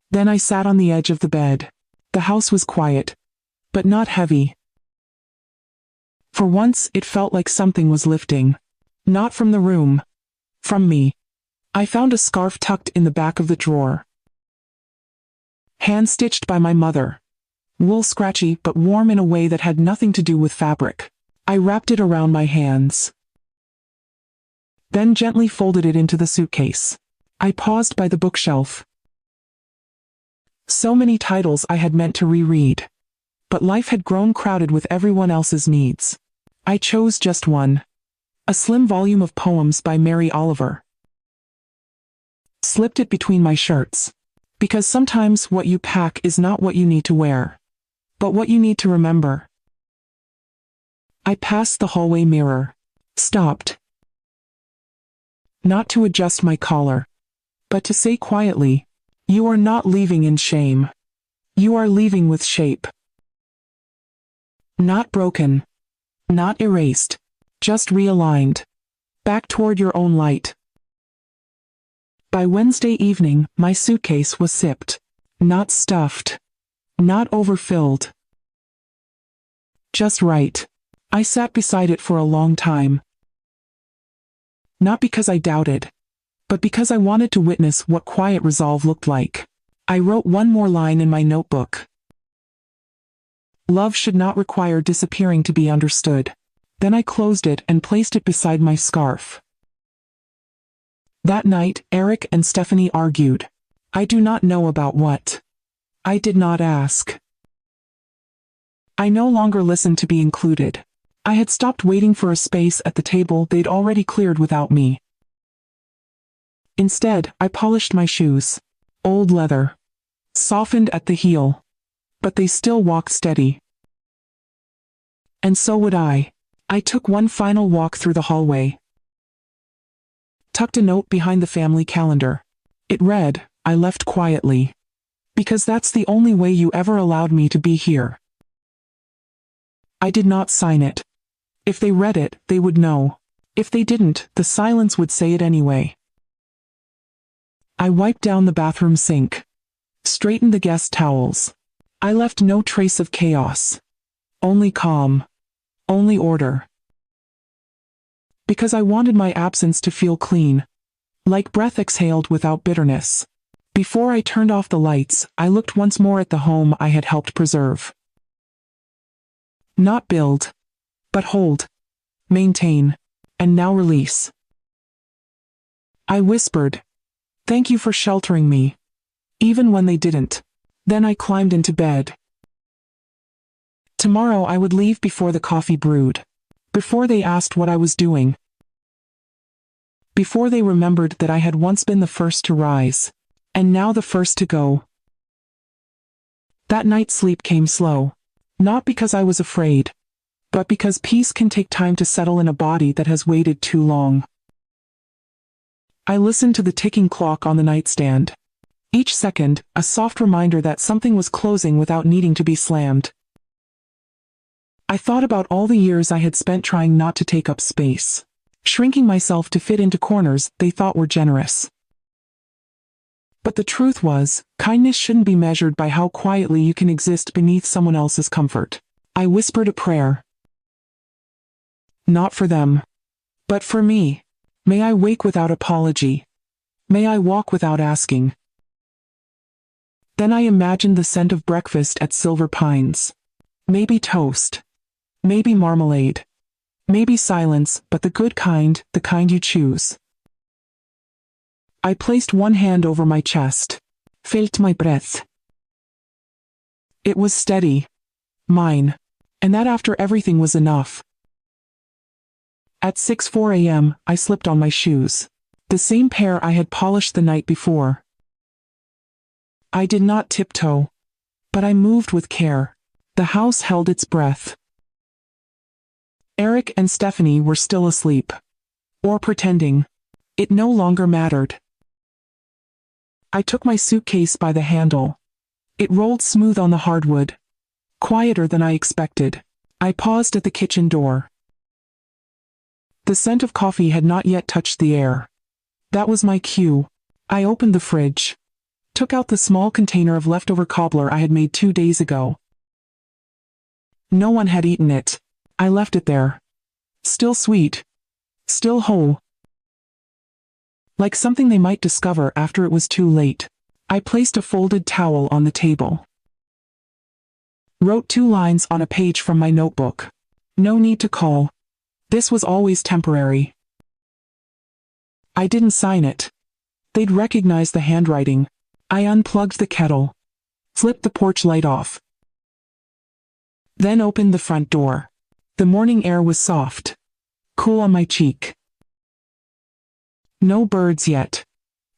Then I sat on the edge of the bed. The house was quiet. But not heavy. For once, it felt like something was lifting. Not from the room. From me. I found a scarf tucked in the back of the drawer. Hand-stitched by my mother. Wool scratchy but warm in a way that had nothing to do with fabric. I wrapped it around my hands. Then gently folded it into the suitcase. I paused by the bookshelf. So many titles I had meant to reread. But life had grown crowded with everyone else's needs. I chose just one. A slim volume of poems by Mary Oliver. Slipped it between my shirts. Because sometimes what you pack is not what you need to wear, but what you need to remember. I passed the hallway mirror. Stopped. Not to adjust my collar, but to say quietly, "You are not leaving in shame. You are leaving with shape. Not broken. Not erased. Just realigned. Back toward your own light." By Wednesday evening, my suitcase was zipped. Not stuffed. Not overfilled. Just right. I sat beside it for a long time. Not because I doubted, but because I wanted to witness what quiet resolve looked like. I wrote one more line in my notebook. Love should not require disappearing to be understood. Then I closed it and placed it beside my scarf. That night, Eric and Stephanie argued. I do not know about what. I did not ask. I no longer listened to be included. I had stopped waiting for a space at the table they'd already cleared without me. Instead, I polished my shoes. Old leather. Softened at the heel. But they still walked steady. And so would I. I took one final walk through the hallway. Tucked a note behind the family calendar. It read, "I left quietly. Because that's the only way you ever allowed me to be here." I did not sign it. If they read it, they would know. If they didn't, the silence would say it anyway. I wiped down the bathroom sink. Straightened the guest towels. I left no trace of chaos. Only calm. Only order. Because I wanted my absence to feel clean. Like breath exhaled without bitterness. Before I turned off the lights, I looked once more at the home I had helped preserve. Not build. But hold. Maintain. and now release. I whispered, "Thank you for sheltering me," even when they didn't. Then I climbed into bed. Tomorrow I would leave before the coffee brewed, before they asked what I was doing, before they remembered that I had once been the first to rise, and now the first to go. That night's sleep came slow, not because I was afraid, but because peace can take time to settle in a body that has waited too long. I listened to the ticking clock on the nightstand. Each second, a soft reminder that something was closing without needing to be slammed. I thought about all the years I had spent trying not to take up space, shrinking myself to fit into corners they thought were generous. But the truth was, kindness shouldn't be measured by how quietly you can exist beneath someone else's comfort. I whispered a prayer. Not for them, but for me. May I wake without apology. May I walk without asking. Then I imagined the scent of breakfast at Silver Pines. Maybe toast. Maybe marmalade. Maybe silence, but the good kind, the kind you choose. I placed one hand over my chest. Felt my breath. It was steady. Mine. And that after everything was enough. At 6:04 a.m., I slipped on my shoes. The same pair I had polished the night before. I did not tiptoe, but I moved with care. The house held its breath. Eric and Stephanie were still asleep. Or pretending. It no longer mattered. I took my suitcase by the handle. It rolled smooth on the hardwood. Quieter than I expected. I paused at the kitchen door. The scent of coffee had not yet touched the air. That was my cue. I opened the fridge. Took out the small container of leftover cobbler I had made 2 days ago. No one had eaten it. I left it there. Still sweet. Still whole. Like something they might discover after it was too late. I placed a folded towel on the table. Wrote 2 lines on a page from my notebook. No need to call. This was always temporary. I didn't sign it. They'd recognize the handwriting. I unplugged the kettle. Flipped the porch light off. Then opened the front door. The morning air was soft. Cool on my cheek. No birds yet.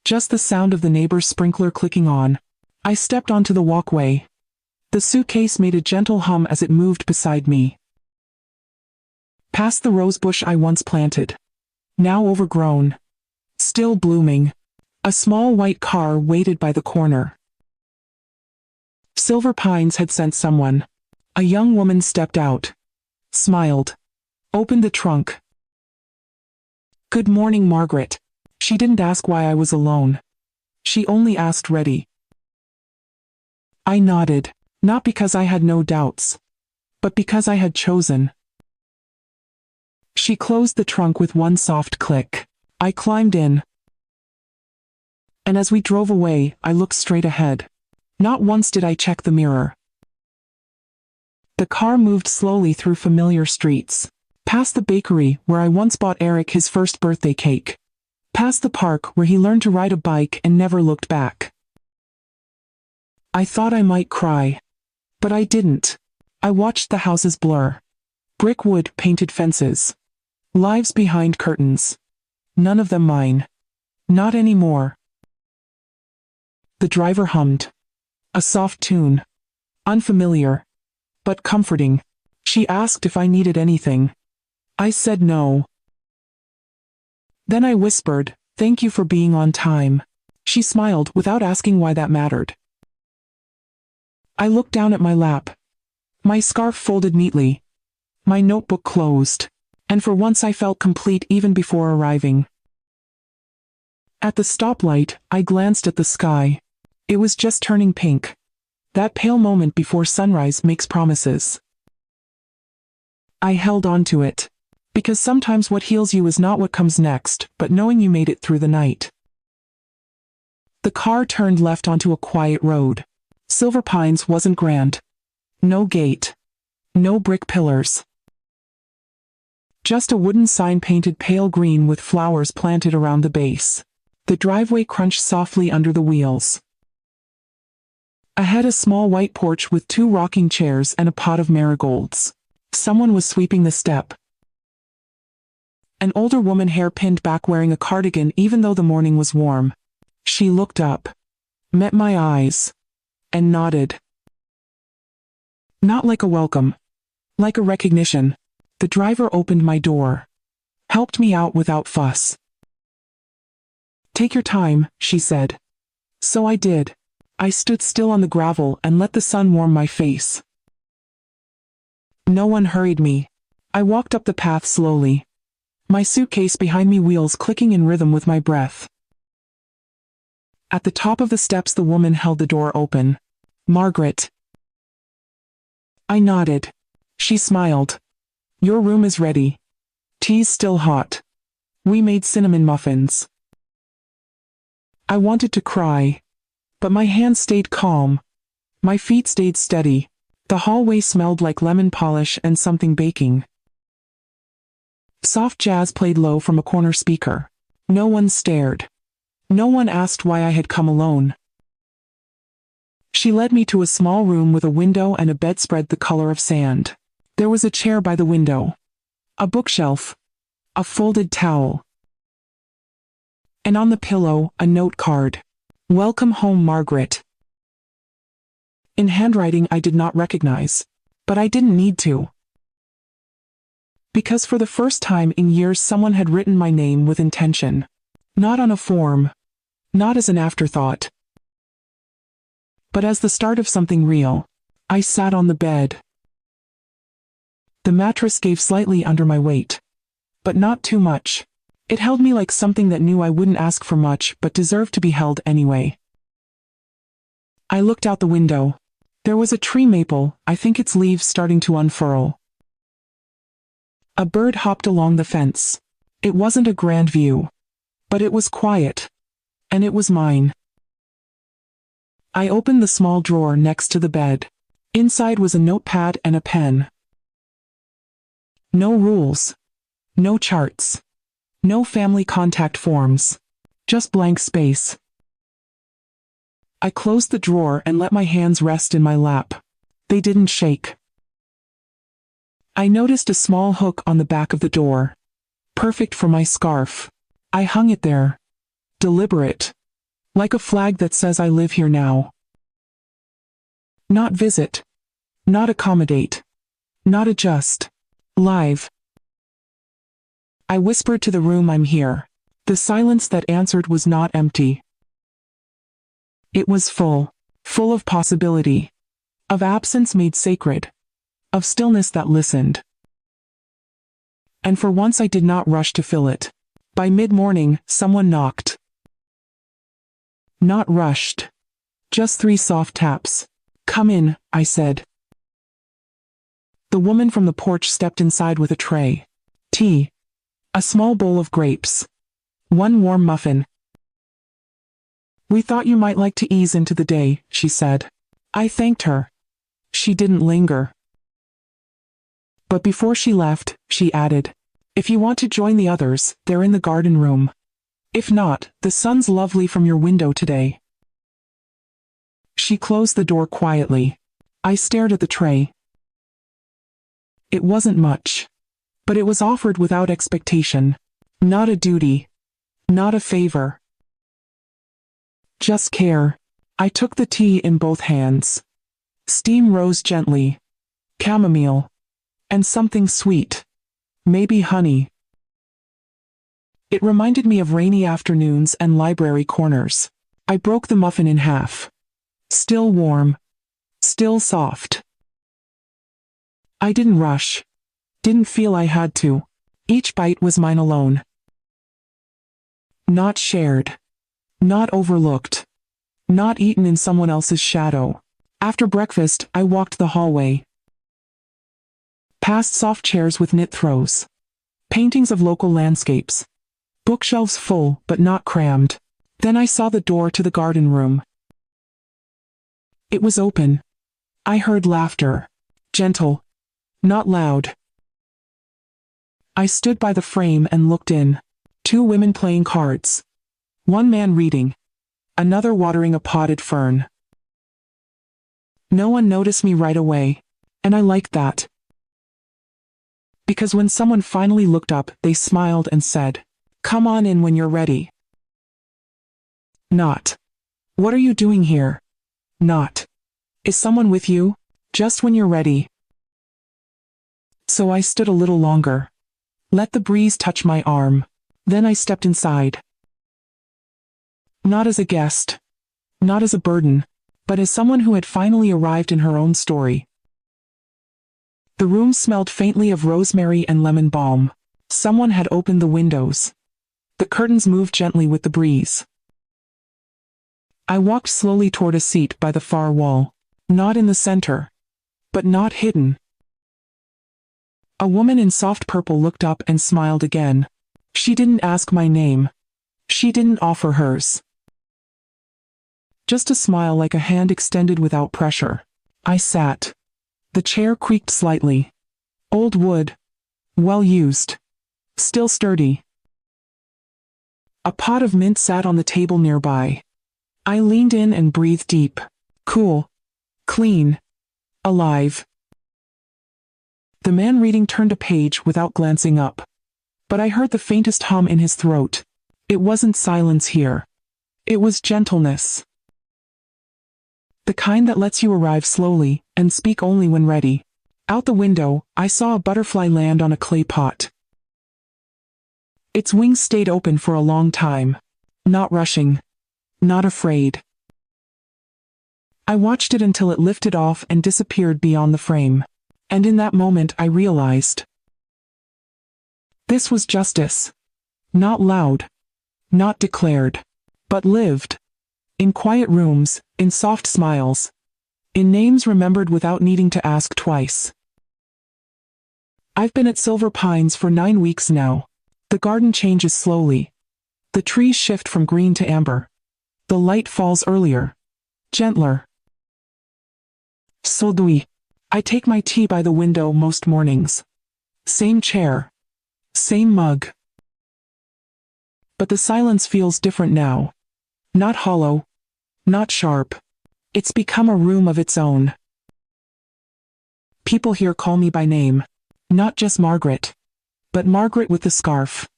Just the sound of the neighbor's sprinkler clicking on. I stepped onto the walkway. The suitcase made a gentle hum as it moved beside me. Past the rosebush I once planted. Now overgrown. Still blooming. A small white car waited by the corner. Silver Pines had sent someone. A young woman stepped out. Smiled. Opened the trunk. "Good morning, Margaret." She didn't ask why I was alone. She only asked ready. I nodded, not because I had no doubts, but because I had chosen. She closed the trunk with one soft click. I climbed in. And as we drove away, I looked straight ahead. Not once did I check the mirror. The car moved slowly through familiar streets. Past the bakery where I once bought Eric his first birthday cake. Past the park where he learned to ride a bike and never looked back. I thought I might cry. But I didn't. I watched the houses blur. Brick wood painted fences. Lives behind curtains. None of them mine. Not anymore. The driver hummed. A soft tune. Unfamiliar. But comforting. She asked if I needed anything. I said no. Then I whispered, "Thank you for being on time." She smiled without asking why that mattered. I looked down at my lap. My scarf folded neatly. My notebook closed. And for once I felt complete even before arriving. At the stoplight, I glanced at the sky. It was just turning pink. That pale moment before sunrise makes promises. I held on to it. Because sometimes what heals you is not what comes next, but knowing you made it through the night. The car turned left onto a quiet road. Silver Pines wasn't grand. No gate. No brick pillars. Just a wooden sign painted pale green with flowers planted around the base. The driveway crunched softly under the wheels. Ahead, a small white porch with 2 rocking chairs and a pot of marigolds. Someone was sweeping the step. An older woman, hair pinned back, wearing a cardigan even though the morning was warm. She looked up, met my eyes, and nodded. Not like a welcome, like a recognition. The driver opened my door, helped me out without fuss. "Take your time," she said. So I did. I stood still on the gravel and let the sun warm my face. No one hurried me. I walked up the path slowly, my suitcase behind me, wheels clicking in rhythm with my breath. At the top of the steps, the woman held the door open. "Margaret." I nodded. She smiled. "Your room is ready. Tea's still hot. We made cinnamon muffins." I wanted to cry, but my hands stayed calm. My feet stayed steady. The hallway smelled like lemon polish and something baking. Soft jazz played low from a corner speaker. No one stared. No one asked why I had come alone. She led me to a small room with a window and a bedspread the color of sand. There was a chair by the window, a bookshelf, a folded towel, and on the pillow, a note card. "Welcome home, Margaret." In handwriting I did not recognize, but I didn't need to. Because for the first time in years someone had written my name with intention. Not on a form, not as an afterthought, but as the start of something real. I sat on the bed. The mattress gave slightly under my weight, but not too much. It held me like something that knew I wouldn't ask for much but deserved to be held anyway. I looked out the window. There was a tree maple, I think its leaves starting to unfurl. A bird hopped along the fence. It wasn't a grand view, but it was quiet, and it was mine. I opened the small drawer next to the bed. Inside was a notepad and a pen. No rules, no charts, no family contact forms, just blank space. I closed the drawer and let my hands rest in my lap. They didn't shake. I noticed a small hook on the back of the door. Perfect for my scarf. I hung it there. Deliberate. Like a flag that says I live here now. Not visit. Not accommodate. Not adjust. Live. I whispered to the room, "I'm here." The silence that answered was not empty. It was full. Full of possibility. Of absence made sacred. Of stillness that listened. And for once I did not rush to fill it. By mid-morning, someone knocked. Not rushed. Just 3 soft taps. "Come in," I said. The woman from the porch stepped inside with a tray. Tea. A small bowl of grapes. 1 warm muffin. "We thought you might like to ease into the day," she said. I thanked her. She didn't linger. But before she left, she added, "If you want to join the others, they're in the garden room. If not, the sun's lovely from your window today." She closed the door quietly. I stared at the tray. It wasn't much, but it was offered without expectation. Not a duty. Not a favor. Just care. I took the tea in both hands. Steam rose gently. Chamomile. And something sweet. Maybe honey. It reminded me of rainy afternoons and library corners. I broke the muffin in half. Still warm. Still soft. I didn't rush. Didn't feel I had to. Each bite was mine alone. Not shared. Not overlooked. Not eaten in someone else's shadow. After breakfast, I walked the hallway. Past soft chairs with knit throws. Paintings of local landscapes. Bookshelves full, but not crammed. Then I saw the door to the garden room. It was open. I heard laughter. Gentle. Not loud. I stood by the frame and looked in. Two women playing cards. One man reading. Another watering a potted fern. No one noticed me right away, and I liked that. Because when someone finally looked up, they smiled and said, "Come on in when you're ready." Not, "What are you doing here?" Not, "Is someone with you?" Just when you're ready. So I stood a little longer. Let the breeze touch my arm. Then I stepped inside. Not as a guest. Not as a burden. But as someone who had finally arrived in her own story. The room smelled faintly of rosemary and lemon balm. Someone had opened the windows. The curtains moved gently with the breeze. I walked slowly toward a seat by the far wall. Not in the center. But not hidden. A woman in soft purple looked up and smiled again. She didn't ask my name. She didn't offer hers. Just a smile like a hand extended without pressure. I sat. The chair creaked slightly. Old wood. Well used. Still sturdy. A pot of mint sat on the table nearby. I leaned in and breathed deep. Cool. Clean. Alive. The man reading turned a page without glancing up. But I heard the faintest hum in his throat. It wasn't silence here. It was gentleness. The kind that lets you arrive slowly and speak only when ready. Out the window, I saw a butterfly land on a clay pot. Its wings stayed open for a long time. Not rushing. Not afraid. I watched it until it lifted off and disappeared beyond the frame. And in that moment I realized. This was justice. Not loud. Not declared. But lived. In quiet rooms, in soft smiles. In names remembered without needing to ask twice. I've been at Silver Pines for 9 weeks now. The garden changes slowly. The trees shift from green to amber. The light falls earlier. Gentler. Soldui. I take my tea by the window most mornings. Same chair. Same mug. But the silence feels different now. Not hollow. Not sharp. It's become a room of its own. People here call me by name. Not just Margaret. But Margaret with the scarf.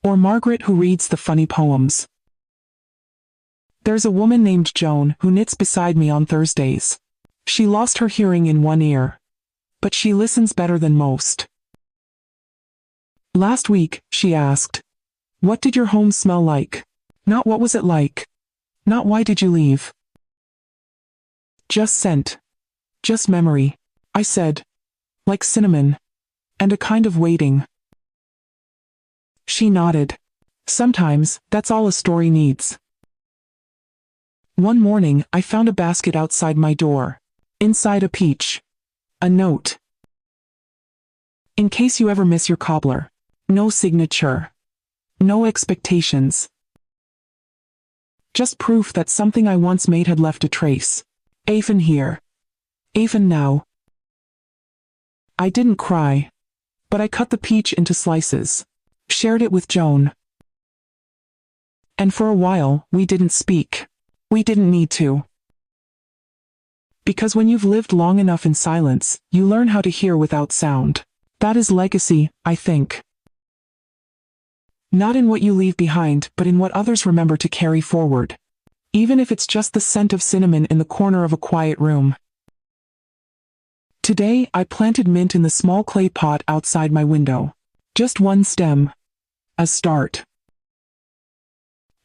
Or Margaret who reads the funny poems. There's a woman named Joan who knits beside me on Thursdays. She lost her hearing in one ear. But she listens better than most. Last week, she asked, "What did your home smell like?" Not what was it like. Not why did you leave. Just scent. Just memory, I said. Like cinnamon. And a kind of waiting. She nodded. Sometimes, that's all a story needs. One morning, I found a basket outside my door. Inside a peach. A note. In case you ever miss your cobbler. No signature. No expectations. Just proof that something I once made had left a trace. Even here. Even now. I didn't cry. But I cut the peach into slices. Shared it with Joan. And for a while, we didn't speak. We didn't need to. Because when you've lived long enough in silence, you learn how to hear without sound. That is legacy, I think. Not in what you leave behind, but in what others remember to carry forward. Even if it's just the scent of cinnamon in the corner of a quiet room. Today, I planted mint in the small clay pot outside my window. Just one stem. A start.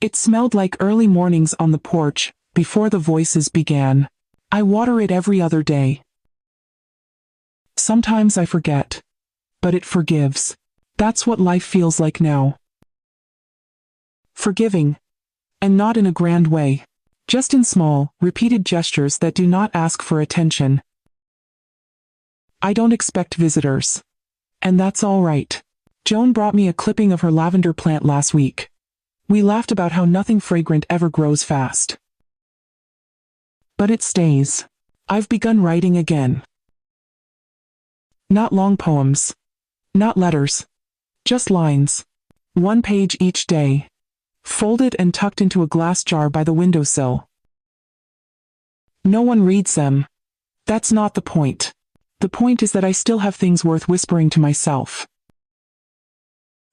It smelled like early mornings on the porch, before the voices began. I water it every other day. Sometimes I forget. But it forgives. That's what life feels like now. Forgiving. And not in a grand way. Just in small, repeated gestures that do not ask for attention. I don't expect visitors. And that's all right. Joan brought me a clipping of her lavender plant last week. We laughed about how nothing fragrant ever grows fast. But it stays. I've begun writing again. Not long poems. Not letters. Just lines. One page each day. Folded and tucked into a glass jar by the windowsill. No one reads them. That's not the point. The point is that I still have things worth whispering to myself.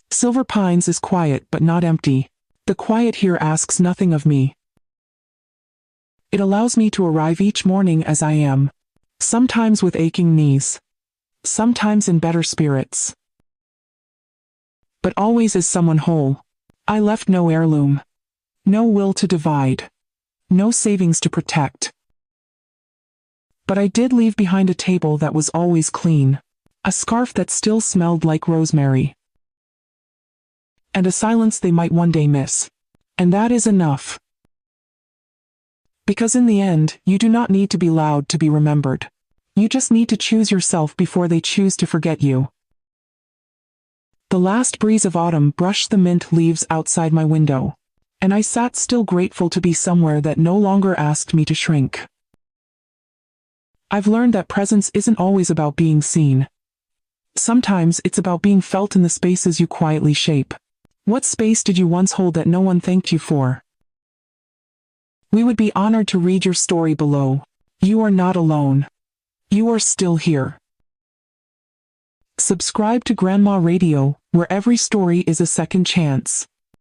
Silver Pines is quiet but not empty. The quiet here asks nothing of me. It allows me to arrive each morning as I am. Sometimes with aching knees. Sometimes in better spirits. But always as someone whole. I left no heirloom. No will to divide. No savings to protect. But I did leave behind a table that was always clean. A scarf that still smelled like rosemary. And a silence they might one day miss. And that is enough. Because in the end, you do not need to be loud to be remembered. You just need to choose yourself before they choose to forget you. The last breeze of autumn brushed the mint leaves outside my window, and I sat still grateful to be somewhere that no longer asked me to shrink. I've learned that presence isn't always about being seen. Sometimes it's about being felt in the spaces you quietly shape. What space did you once hold that no one thanked you for? We would be honored to read your story below. You are not alone. You are still here. Subscribe to Grandma Radio, where every story is a second chance.